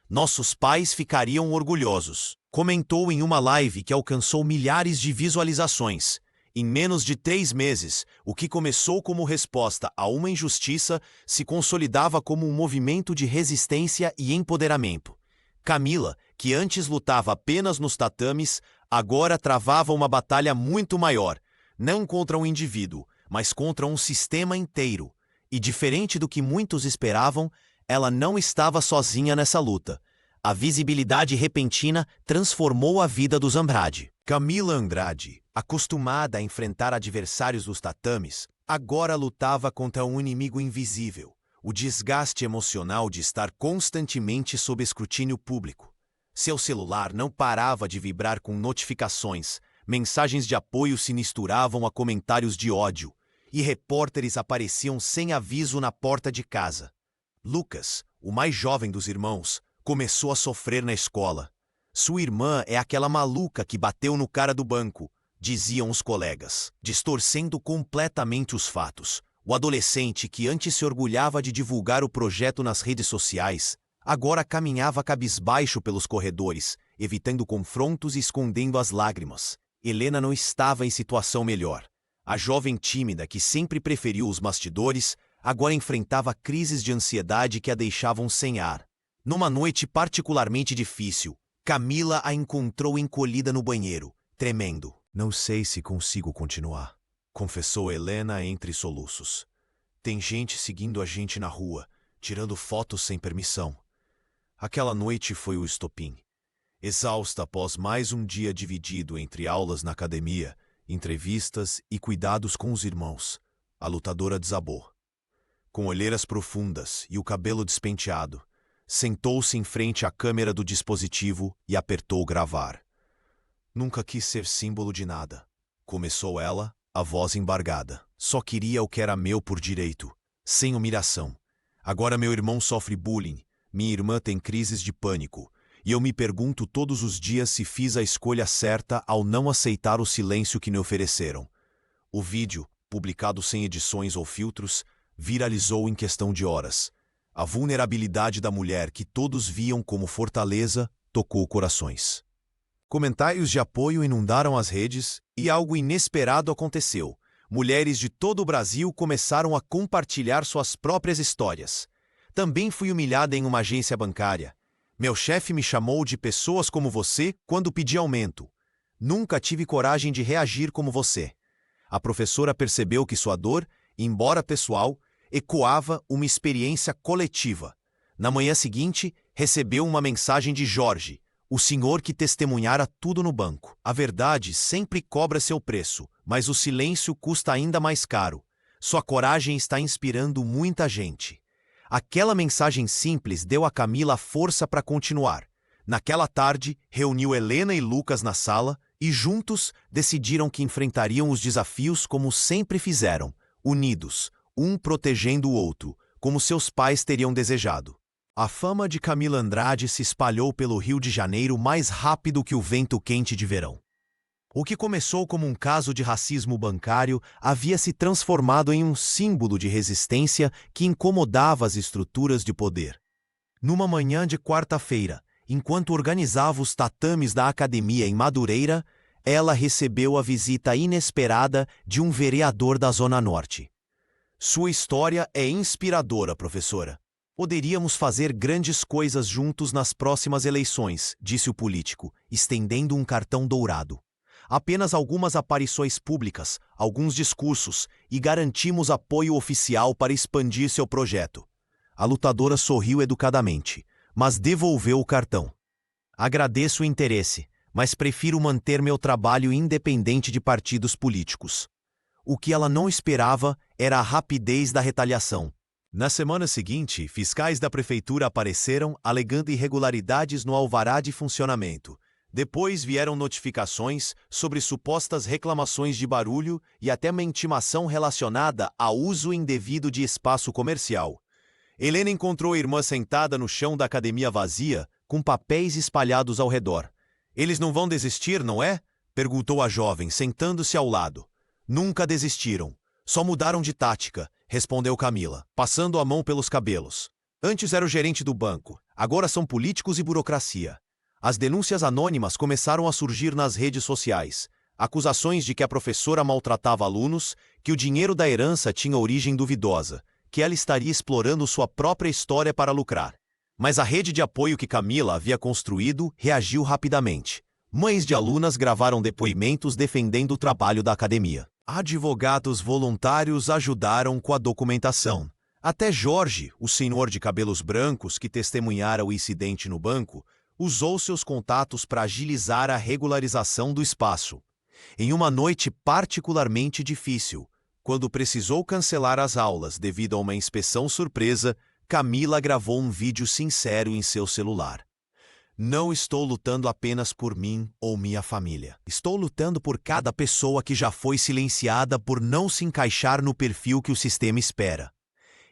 Nossos pais ficariam orgulhosos. Comentou em uma live que alcançou milhares de visualizações. Em menos de 3 meses, o que começou como resposta a uma injustiça se consolidava como um movimento de resistência e empoderamento. Camila, que antes lutava apenas nos tatames, agora travava uma batalha muito maior, não contra um indivíduo, mas contra um sistema inteiro. E diferente do que muitos esperavam, ela não estava sozinha nessa luta. A visibilidade repentina transformou a vida dos Andrade. Camila Andrade, acostumada a enfrentar adversários dos tatames, agora lutava contra um inimigo invisível: o desgaste emocional de estar constantemente sob escrutínio público. Seu celular não parava de vibrar com notificações, mensagens de apoio se misturavam a comentários de ódio, e repórteres apareciam sem aviso na porta de casa. Lucas, o mais jovem dos irmãos, começou a sofrer na escola. Sua irmã é aquela maluca que bateu no cara do banco, diziam os colegas, distorcendo completamente os fatos. O adolescente que antes se orgulhava de divulgar o projeto nas redes sociais, agora caminhava cabisbaixo pelos corredores, evitando confrontos e escondendo as lágrimas. Helena não estava em situação melhor. A jovem tímida que sempre preferiu os bastidores, agora enfrentava crises de ansiedade que a deixavam sem ar. Numa noite particularmente difícil, Camila a encontrou encolhida no banheiro, tremendo. "Não sei se consigo continuar", confessou Helena entre soluços. "Tem gente seguindo a gente na rua, tirando fotos sem permissão." Aquela noite foi o estopim. Exausta após mais um dia dividido entre aulas na academia, entrevistas e cuidados com os irmãos, a lutadora desabou. Com olheiras profundas e o cabelo despenteado, sentou-se em frente à câmera do dispositivo e apertou gravar. "Nunca quis ser símbolo de nada", começou ela, a voz embargada. "Só queria o que era meu por direito, sem humilhação. Agora meu irmão sofre bullying, minha irmã tem crises de pânico, e eu me pergunto todos os dias se fiz a escolha certa ao não aceitar o silêncio que me ofereceram." O vídeo, publicado sem edições ou filtros, viralizou em questão de horas. A vulnerabilidade da mulher, que todos viam como fortaleza, tocou corações. Comentários de apoio inundaram as redes e algo inesperado aconteceu. Mulheres de todo o Brasil começaram a compartilhar suas próprias histórias. "Também fui humilhada em uma agência bancária. Meu chefe me chamou de pessoas como você quando pedi aumento. Nunca tive coragem de reagir como você." A professora percebeu que sua dor, embora pessoal, ecoava uma experiência coletiva. Na manhã seguinte, recebeu uma mensagem de Jorge, o senhor que testemunhara tudo no banco. "A verdade sempre cobra seu preço, mas o silêncio custa ainda mais caro. Sua coragem está inspirando muita gente." Aquela mensagem simples deu a Camila a força para continuar. Naquela tarde, reuniu Helena e Lucas na sala e juntos decidiram que enfrentariam os desafios como sempre fizeram, unidos, um protegendo o outro, como seus pais teriam desejado. A fama de Camila Andrade se espalhou pelo Rio de Janeiro mais rápido que o vento quente de verão. O que começou como um caso de racismo bancário havia se transformado em um símbolo de resistência que incomodava as estruturas de poder. Numa manhã de quarta-feira, enquanto organizava os tatames da academia em Madureira, ela recebeu a visita inesperada de um vereador da Zona Norte. Sua história é inspiradora, professora. Poderíamos fazer grandes coisas juntos nas próximas eleições, disse o político, estendendo um cartão dourado. Apenas algumas aparições públicas, alguns discursos, e garantimos apoio oficial para expandir seu projeto. A lutadora sorriu educadamente, mas devolveu o cartão. Agradeço o interesse, mas prefiro manter meu trabalho independente de partidos políticos. O que ela não esperava era a rapidez da retaliação. Na semana seguinte, fiscais da prefeitura apareceram alegando irregularidades no alvará de funcionamento. Depois vieram notificações sobre supostas reclamações de barulho e até uma intimação relacionada ao uso indevido de espaço comercial. Helena encontrou a irmã sentada no chão da academia vazia, com papéis espalhados ao redor. Eles não vão desistir, não é? Perguntou a jovem, sentando-se ao lado. Nunca desistiram. Só mudaram de tática, respondeu Camila, passando a mão pelos cabelos. Antes era o gerente do banco, agora são políticos e burocracia. As denúncias anônimas começaram a surgir nas redes sociais. Acusações de que a professora maltratava alunos, que o dinheiro da herança tinha origem duvidosa, que ela estaria explorando sua própria história para lucrar. Mas a rede de apoio que Camila havia construído reagiu rapidamente. Mães de alunas gravaram depoimentos defendendo o trabalho da academia. Advogados voluntários ajudaram com a documentação. Até Jorge, o senhor de cabelos brancos que testemunhara o incidente no banco, usou seus contatos para agilizar a regularização do espaço. Em uma noite particularmente difícil, quando precisou cancelar as aulas devido a uma inspeção surpresa, Camila gravou um vídeo sincero em seu celular. Não estou lutando apenas por mim ou minha família. Estou lutando por cada pessoa que já foi silenciada por não se encaixar no perfil que o sistema espera.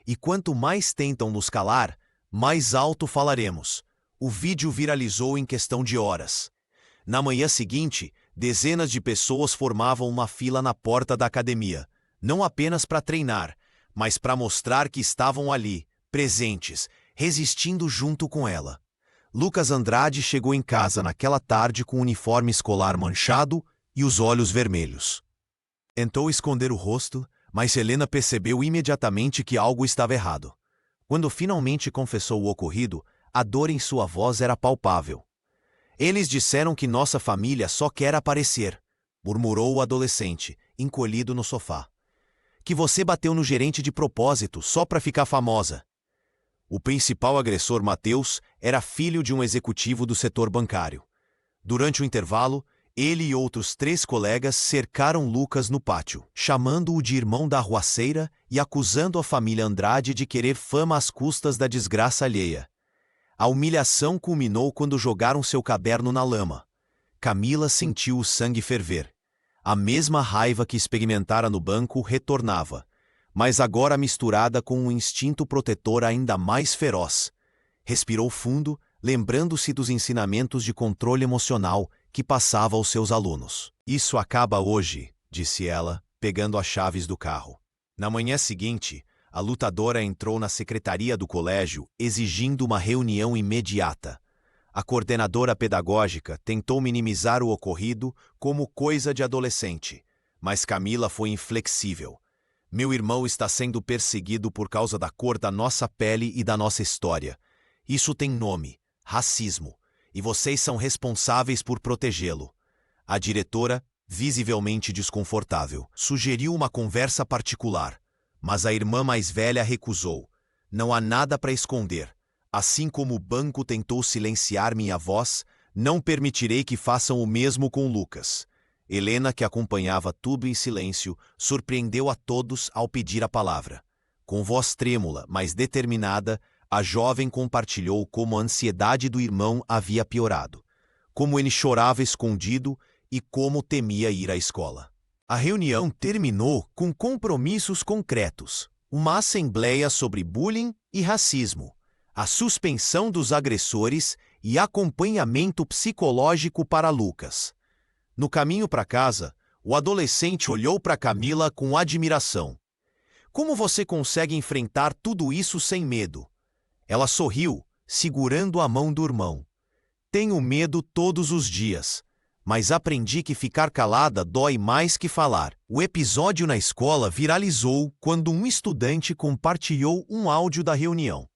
E quanto mais tentam nos calar, mais alto falaremos. O vídeo viralizou em questão de horas. Na manhã seguinte, dezenas de pessoas formavam uma fila na porta da academia, não apenas para treinar, mas para mostrar que estavam ali, presentes, resistindo junto com ela. Lucas Andrade chegou em casa naquela tarde com o uniforme escolar manchado e os olhos vermelhos. Tentou esconder o rosto, mas Helena percebeu imediatamente que algo estava errado. Quando finalmente confessou o ocorrido, a dor em sua voz era palpável. Eles disseram que nossa família só quer aparecer, murmurou o adolescente, encolhido no sofá. Que você bateu no gerente de propósito, só para ficar famosa. O principal agressor, Mateus, era filho de um executivo do setor bancário. Durante o intervalo, ele e outros 3 colegas cercaram Lucas no pátio, chamando-o de irmão da arruaceira e acusando a família Andrade de querer fama às custas da desgraça alheia. A humilhação culminou quando jogaram seu caderno na lama. Camila sentiu o sangue ferver. A mesma raiva que experimentara no banco retornava, mas agora misturada com um instinto protetor ainda mais feroz. Respirou fundo, lembrando-se dos ensinamentos de controle emocional que passava aos seus alunos. Isso acaba hoje, disse ela, pegando as chaves do carro. Na manhã seguinte, a lutadora entrou na secretaria do colégio exigindo uma reunião imediata. A coordenadora pedagógica tentou minimizar o ocorrido como coisa de adolescente, mas Camila foi inflexível. Meu irmão está sendo perseguido por causa da cor da nossa pele e da nossa história. Isso tem nome, racismo, e vocês são responsáveis por protegê-lo. A diretora, visivelmente desconfortável, sugeriu uma conversa particular, mas a irmã mais velha recusou. Não há nada para esconder. Assim como o banco tentou silenciar minha voz, não permitirei que façam o mesmo com Lucas. Helena, que acompanhava tudo em silêncio, surpreendeu a todos ao pedir a palavra. Com voz trêmula, mas determinada, a jovem compartilhou como a ansiedade do irmão havia piorado, como ele chorava escondido e como temia ir à escola. A reunião terminou com compromissos concretos. Uma assembleia sobre bullying e racismo, a suspensão dos agressores e acompanhamento psicológico para Lucas. No caminho para casa, o adolescente olhou para Camila com admiração. Como você consegue enfrentar tudo isso sem medo? Ela sorriu, segurando a mão do irmão. Tenho medo todos os dias, mas aprendi que ficar calada dói mais que falar. O episódio na escola viralizou quando um estudante compartilhou um áudio da reunião.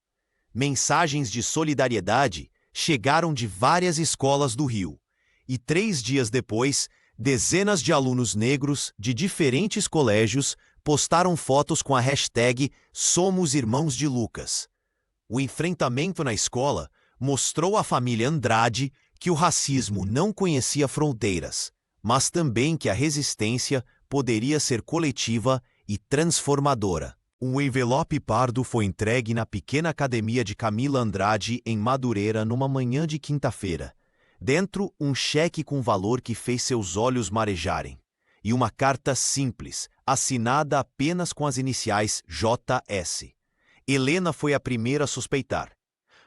Mensagens de solidariedade chegaram de várias escolas do Rio. E 3 dias depois, dezenas de alunos negros de diferentes colégios postaram fotos com a hashtag Somos Irmãos de Lucas. O enfrentamento na escola mostrou à família Andrade que o racismo não conhecia fronteiras, mas também que a resistência poderia ser coletiva e transformadora. Um envelope pardo foi entregue na pequena academia de Camila Andrade, em Madureira, numa manhã de quinta-feira. Dentro, um cheque com valor que fez seus olhos marejarem. E uma carta simples, assinada apenas com as iniciais JS. Helena foi a primeira a suspeitar.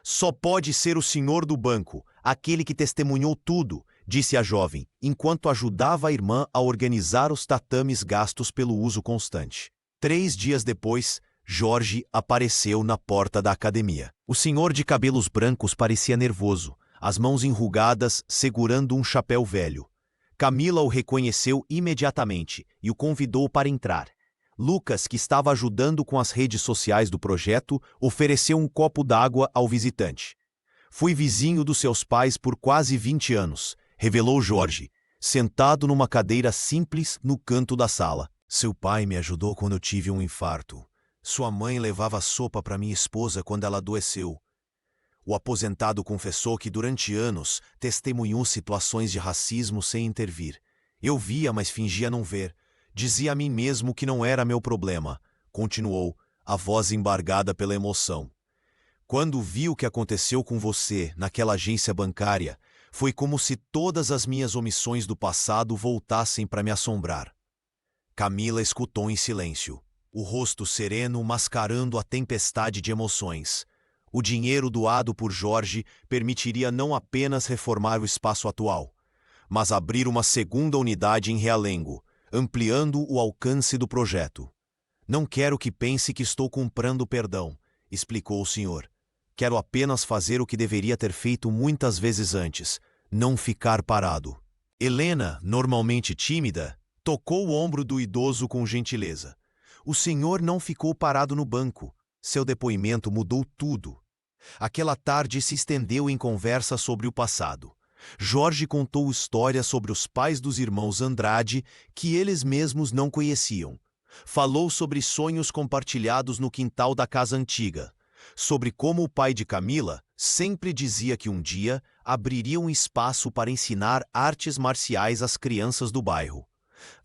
Só pode ser o senhor do banco, aquele que testemunhou tudo, disse a jovem, enquanto ajudava a irmã a organizar os tatames gastos pelo uso constante. 3 dias depois, Jorge apareceu na porta da academia. O senhor de cabelos brancos parecia nervoso, as mãos enrugadas segurando um chapéu velho. Camila o reconheceu imediatamente e o convidou para entrar. Lucas, que estava ajudando com as redes sociais do projeto, ofereceu um copo d'água ao visitante. Fui vizinho dos seus pais por quase 20 anos, revelou Jorge, sentado numa cadeira simples no canto da sala. Seu pai me ajudou quando eu tive um infarto. Sua mãe levava sopa para minha esposa quando ela adoeceu. O aposentado confessou que durante anos testemunhou situações de racismo sem intervir. Eu via, mas fingia não ver. Dizia a mim mesmo que não era meu problema, continuou, a voz embargada pela emoção. Quando vi o que aconteceu com você naquela agência bancária, foi como se todas as minhas omissões do passado voltassem para me assombrar. Camila escutou em silêncio, o rosto sereno mascarando a tempestade de emoções. O dinheiro doado por Jorge permitiria não apenas reformar o espaço atual, mas abrir uma segunda unidade em Realengo, ampliando o alcance do projeto. Não quero que pense que estou comprando perdão, explicou o senhor. Quero apenas fazer o que deveria ter feito muitas vezes antes, não ficar parado. Helena, normalmente tímida, tocou o ombro do idoso com gentileza. O senhor não ficou parado no banco. Seu depoimento mudou tudo. Aquela tarde se estendeu em conversa sobre o passado. Jorge contou histórias sobre os pais dos irmãos Andrade que eles mesmos não conheciam. Falou sobre sonhos compartilhados no quintal da casa antiga. Sobre como o pai de Camila sempre dizia que um dia abriria um espaço para ensinar artes marciais às crianças do bairro.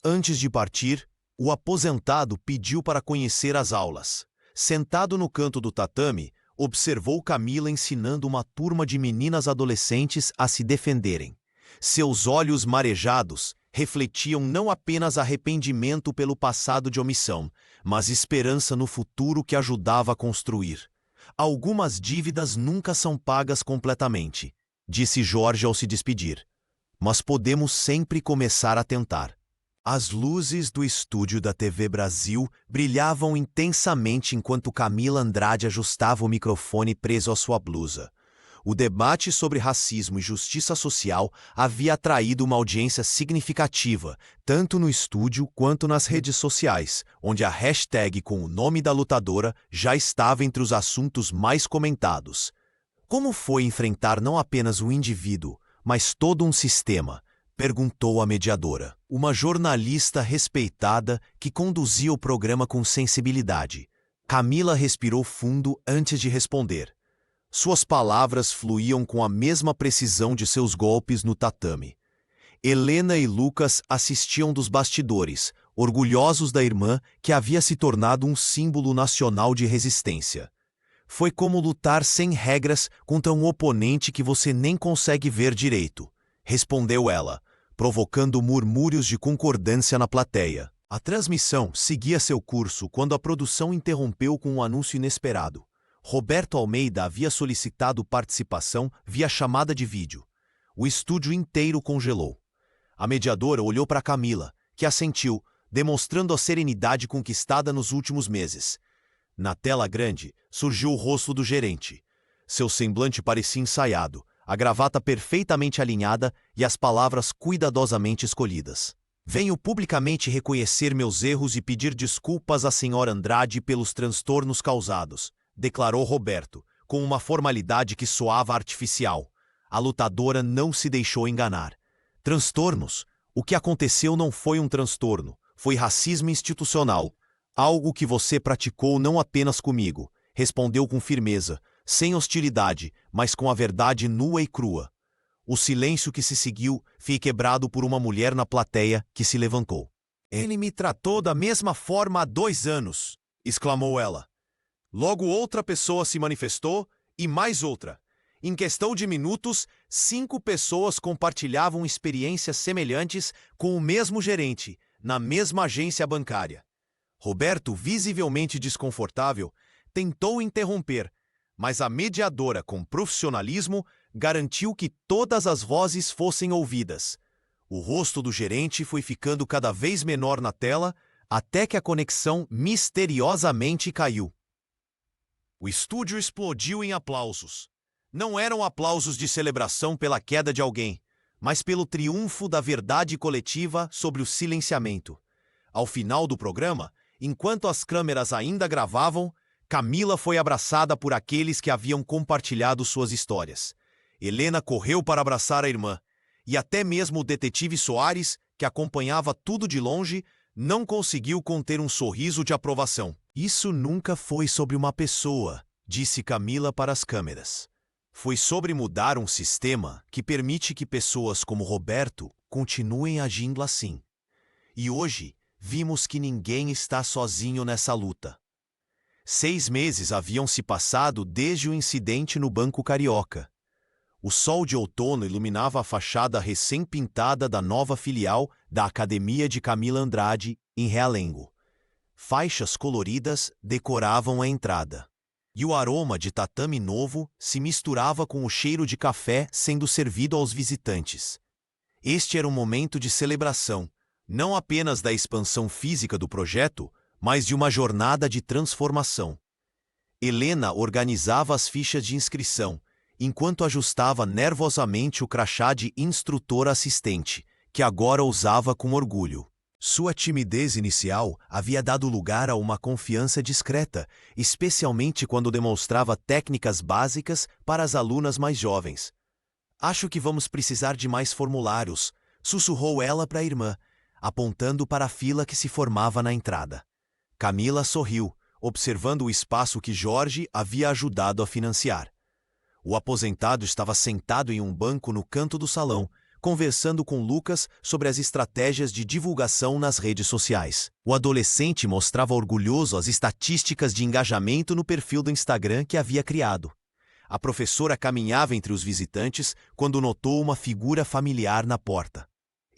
Antes de partir, o aposentado pediu para conhecer as aulas. Sentado no canto do tatame, observou Camila ensinando uma turma de meninas adolescentes a se defenderem. Seus olhos marejados refletiam não apenas arrependimento pelo passado de omissão, mas esperança no futuro que ajudava a construir. Algumas dívidas nunca são pagas completamente, disse Jorge ao se despedir. Mas podemos sempre começar a tentar. As luzes do estúdio da TV Brasil brilhavam intensamente enquanto Camila Andrade ajustava o microfone preso à sua blusa. O debate sobre racismo e justiça social havia atraído uma audiência significativa, tanto no estúdio quanto nas redes sociais, onde a hashtag com o nome da lutadora já estava entre os assuntos mais comentados. Como foi enfrentar não apenas o indivíduo, mas todo um sistema? Perguntou a mediadora, uma jornalista respeitada que conduzia o programa com sensibilidade. Camila respirou fundo antes de responder. Suas palavras fluíam com a mesma precisão de seus golpes no tatame. Helena e Lucas assistiam dos bastidores, orgulhosos da irmã que havia se tornado um símbolo nacional de resistência. Foi como lutar sem regras contra um oponente que você nem consegue ver direito, respondeu ela, provocando murmúrios de concordância na plateia. A transmissão seguia seu curso quando a produção interrompeu com um anúncio inesperado. Roberto Almeida havia solicitado participação via chamada de vídeo. O estúdio inteiro congelou. A mediadora olhou para Camila, que assentiu, demonstrando a serenidade conquistada nos últimos meses. Na tela grande, surgiu o rosto do gerente. Seu semblante parecia ensaiado, a gravata perfeitamente alinhada e as palavras cuidadosamente escolhidas. Venho publicamente reconhecer meus erros e pedir desculpas à senhora Andrade pelos transtornos causados, declarou Roberto, com uma formalidade que soava artificial. A lutadora não se deixou enganar. Transtornos? O que aconteceu não foi um transtorno, foi racismo institucional. Algo que você praticou não apenas comigo, respondeu com firmeza, sem hostilidade, mas com a verdade nua e crua. O silêncio que se seguiu foi quebrado por uma mulher na plateia que se levantou. Ele me tratou da mesma forma há 2 anos, exclamou ela. Logo outra pessoa se manifestou e mais outra. Em questão de minutos, 5 pessoas compartilhavam experiências semelhantes com o mesmo gerente, na mesma agência bancária. Roberto, visivelmente desconfortável, tentou interromper, mas a mediadora, com profissionalismo, garantiu que todas as vozes fossem ouvidas. O rosto do gerente foi ficando cada vez menor na tela, até que a conexão misteriosamente caiu. O estúdio explodiu em aplausos. Não eram aplausos de celebração pela queda de alguém, mas pelo triunfo da verdade coletiva sobre o silenciamento. Ao final do programa, enquanto as câmeras ainda gravavam, Camila foi abraçada por aqueles que haviam compartilhado suas histórias. Helena correu para abraçar a irmã, e até mesmo o detetive Soares, que acompanhava tudo de longe, não conseguiu conter um sorriso de aprovação. Isso nunca foi sobre uma pessoa, disse Camila para as câmeras. Foi sobre mudar um sistema que permite que pessoas como Roberto continuem agindo assim. E hoje, vimos que ninguém está sozinho nessa luta. 6 meses haviam se passado desde o incidente no Banco Carioca. O sol de outono iluminava a fachada recém-pintada da nova filial da Academia de Camila Andrade, em Realengo. Faixas coloridas decoravam a entrada. E o aroma de tatame novo se misturava com o cheiro de café sendo servido aos visitantes. Este era um momento de celebração, não apenas da expansão física do projeto, mas de uma jornada de transformação. Helena organizava as fichas de inscrição, enquanto ajustava nervosamente o crachá de instrutor assistente, que agora usava com orgulho. Sua timidez inicial havia dado lugar a uma confiança discreta, especialmente quando demonstrava técnicas básicas para as alunas mais jovens. Acho que vamos precisar de mais formulários, sussurrou ela para a irmã, apontando para a fila que se formava na entrada. Camila sorriu, observando o espaço que Jorge havia ajudado a financiar. O aposentado estava sentado em um banco no canto do salão, conversando com Lucas sobre as estratégias de divulgação nas redes sociais. O adolescente mostrava orgulhoso as estatísticas de engajamento no perfil do Instagram que havia criado. A professora caminhava entre os visitantes quando notou uma figura familiar na porta.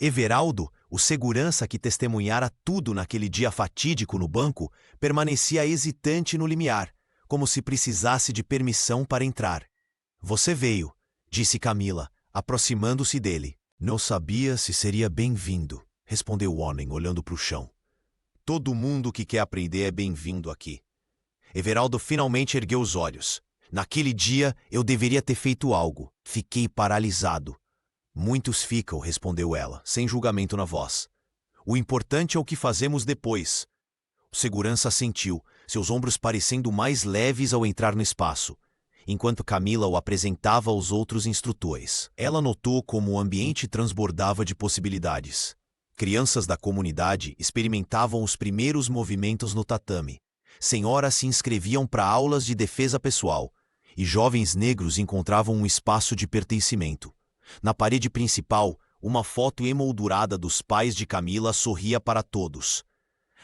Everaldo, o segurança que testemunhara tudo naquele dia fatídico no banco, permanecia hesitante no limiar, como se precisasse de permissão para entrar. Você veio, disse Camila, aproximando-se dele. Não sabia se seria bem-vindo, respondeu o homem, olhando para o chão. Todo mundo que quer aprender é bem-vindo aqui. Everaldo finalmente ergueu os olhos. Naquele dia eu deveria ter feito algo. Fiquei paralisado. Muitos ficam, respondeu ela, sem julgamento na voz. O importante é o que fazemos depois. O segurança assentiu, seus ombros parecendo mais leves ao entrar no espaço, enquanto Camila o apresentava aos outros instrutores. Ela notou como o ambiente transbordava de possibilidades. Crianças da comunidade experimentavam os primeiros movimentos no tatame. Senhoras se inscreviam para aulas de defesa pessoal, e jovens negros encontravam um espaço de pertencimento. Na parede principal, uma foto emoldurada dos pais de Camila sorria para todos.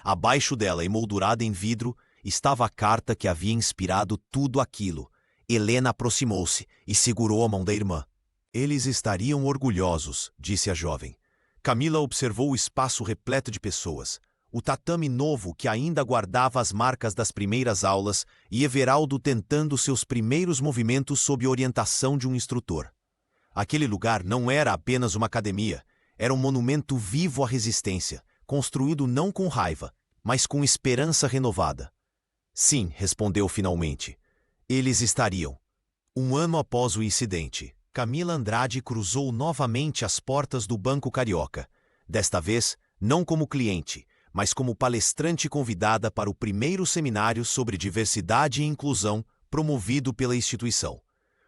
Abaixo dela, emoldurada em vidro, estava a carta que havia inspirado tudo aquilo. Helena aproximou-se e segurou a mão da irmã. Eles estariam orgulhosos, disse a jovem. Camila observou o espaço repleto de pessoas. o tatame novo que ainda guardava as marcas das primeiras aulas e Everaldo tentando seus primeiros movimentos sob orientação de um instrutor. Aquele lugar não era apenas uma academia, era um monumento vivo à resistência, construído não com raiva, mas com esperança renovada. Sim, respondeu finalmente. Eles estariam. Um ano após o incidente, Camila Andrade cruzou novamente as portas do Banco Carioca, desta vez não como cliente, mas como palestrante convidada para o primeiro seminário sobre diversidade e inclusão promovido pela instituição.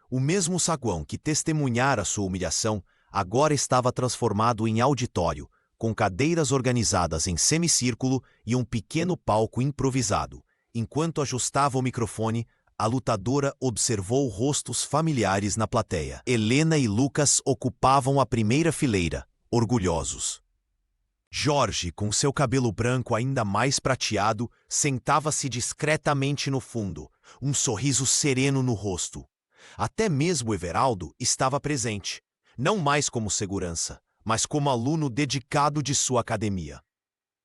O mesmo saguão que testemunhara sua humilhação agora estava transformado em auditório, com cadeiras organizadas em semicírculo e um pequeno palco improvisado. Enquanto ajustava o microfone, a lutadora observou rostos familiares na plateia. Helena e Lucas ocupavam a primeira fileira, orgulhosos. Jorge, com seu cabelo branco ainda mais prateado, sentava-se discretamente no fundo, um sorriso sereno no rosto. Até mesmo Everaldo estava presente, não mais como segurança, mas como aluno dedicado de sua academia.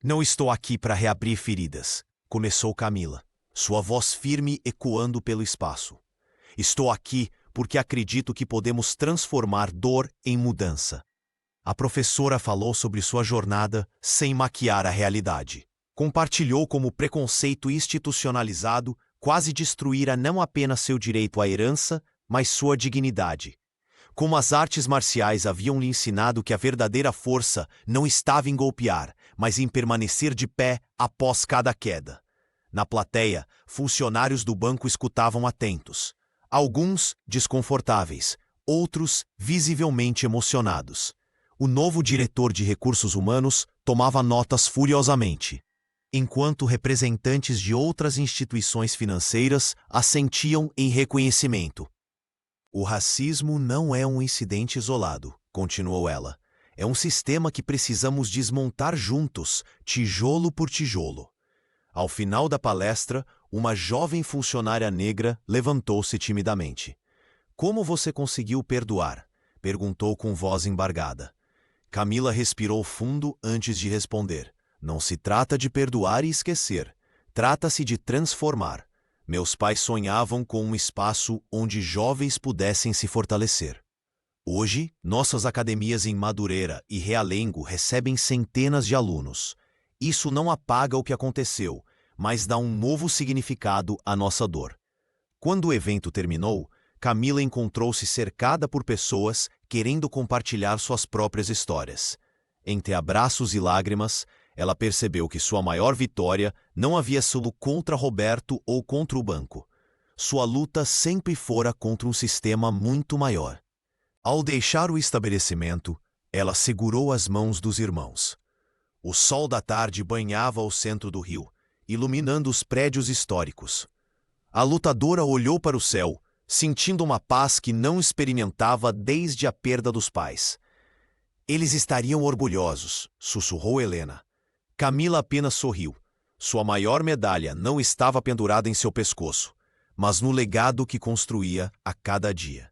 Não estou aqui para reabrir feridas, começou Camila, sua voz firme ecoando pelo espaço. Estou aqui porque acredito que podemos transformar dor em mudança. A professora falou sobre sua jornada sem maquiar a realidade. Compartilhou como o preconceito institucionalizado quase destruíra não apenas seu direito à herança, mas sua dignidade. Como as artes marciais haviam lhe ensinado que a verdadeira força não estava em golpear, mas em permanecer de pé após cada queda. Na plateia, funcionários do banco escutavam atentos. Alguns desconfortáveis, outros visivelmente emocionados. O novo diretor de recursos humanos tomava notas furiosamente, enquanto representantes de outras instituições financeiras assentiam em reconhecimento. O racismo não é um incidente isolado, continuou ela. É um sistema que precisamos desmontar juntos, tijolo por tijolo. Ao final da palestra, uma jovem funcionária negra levantou-se timidamente. Como você conseguiu perdoar? Perguntou com voz embargada. Camila respirou fundo antes de responder. Não se trata de perdoar e esquecer. Trata-se de transformar. Meus pais sonhavam com um espaço onde jovens pudessem se fortalecer. Hoje, nossas academias em Madureira e Realengo recebem centenas de alunos. Isso não apaga o que aconteceu, mas dá um novo significado à nossa dor. Quando o evento terminou, Camila encontrou-se cercada por pessoas querendo compartilhar suas próprias histórias. Entre abraços e lágrimas, ela percebeu que sua maior vitória não havia sido contra Roberto ou contra o banco. Sua luta sempre fora contra um sistema muito maior. Ao deixar o estabelecimento, ela segurou as mãos dos irmãos. O sol da tarde banhava o centro do rio, iluminando os prédios históricos. A lutadora olhou para o céu, sentindo uma paz que não experimentava desde a perda dos pais. Eles estariam orgulhosos, sussurrou Helena. Camila apenas sorriu. Sua maior medalha não estava pendurada em seu pescoço, mas no legado que construía a cada dia.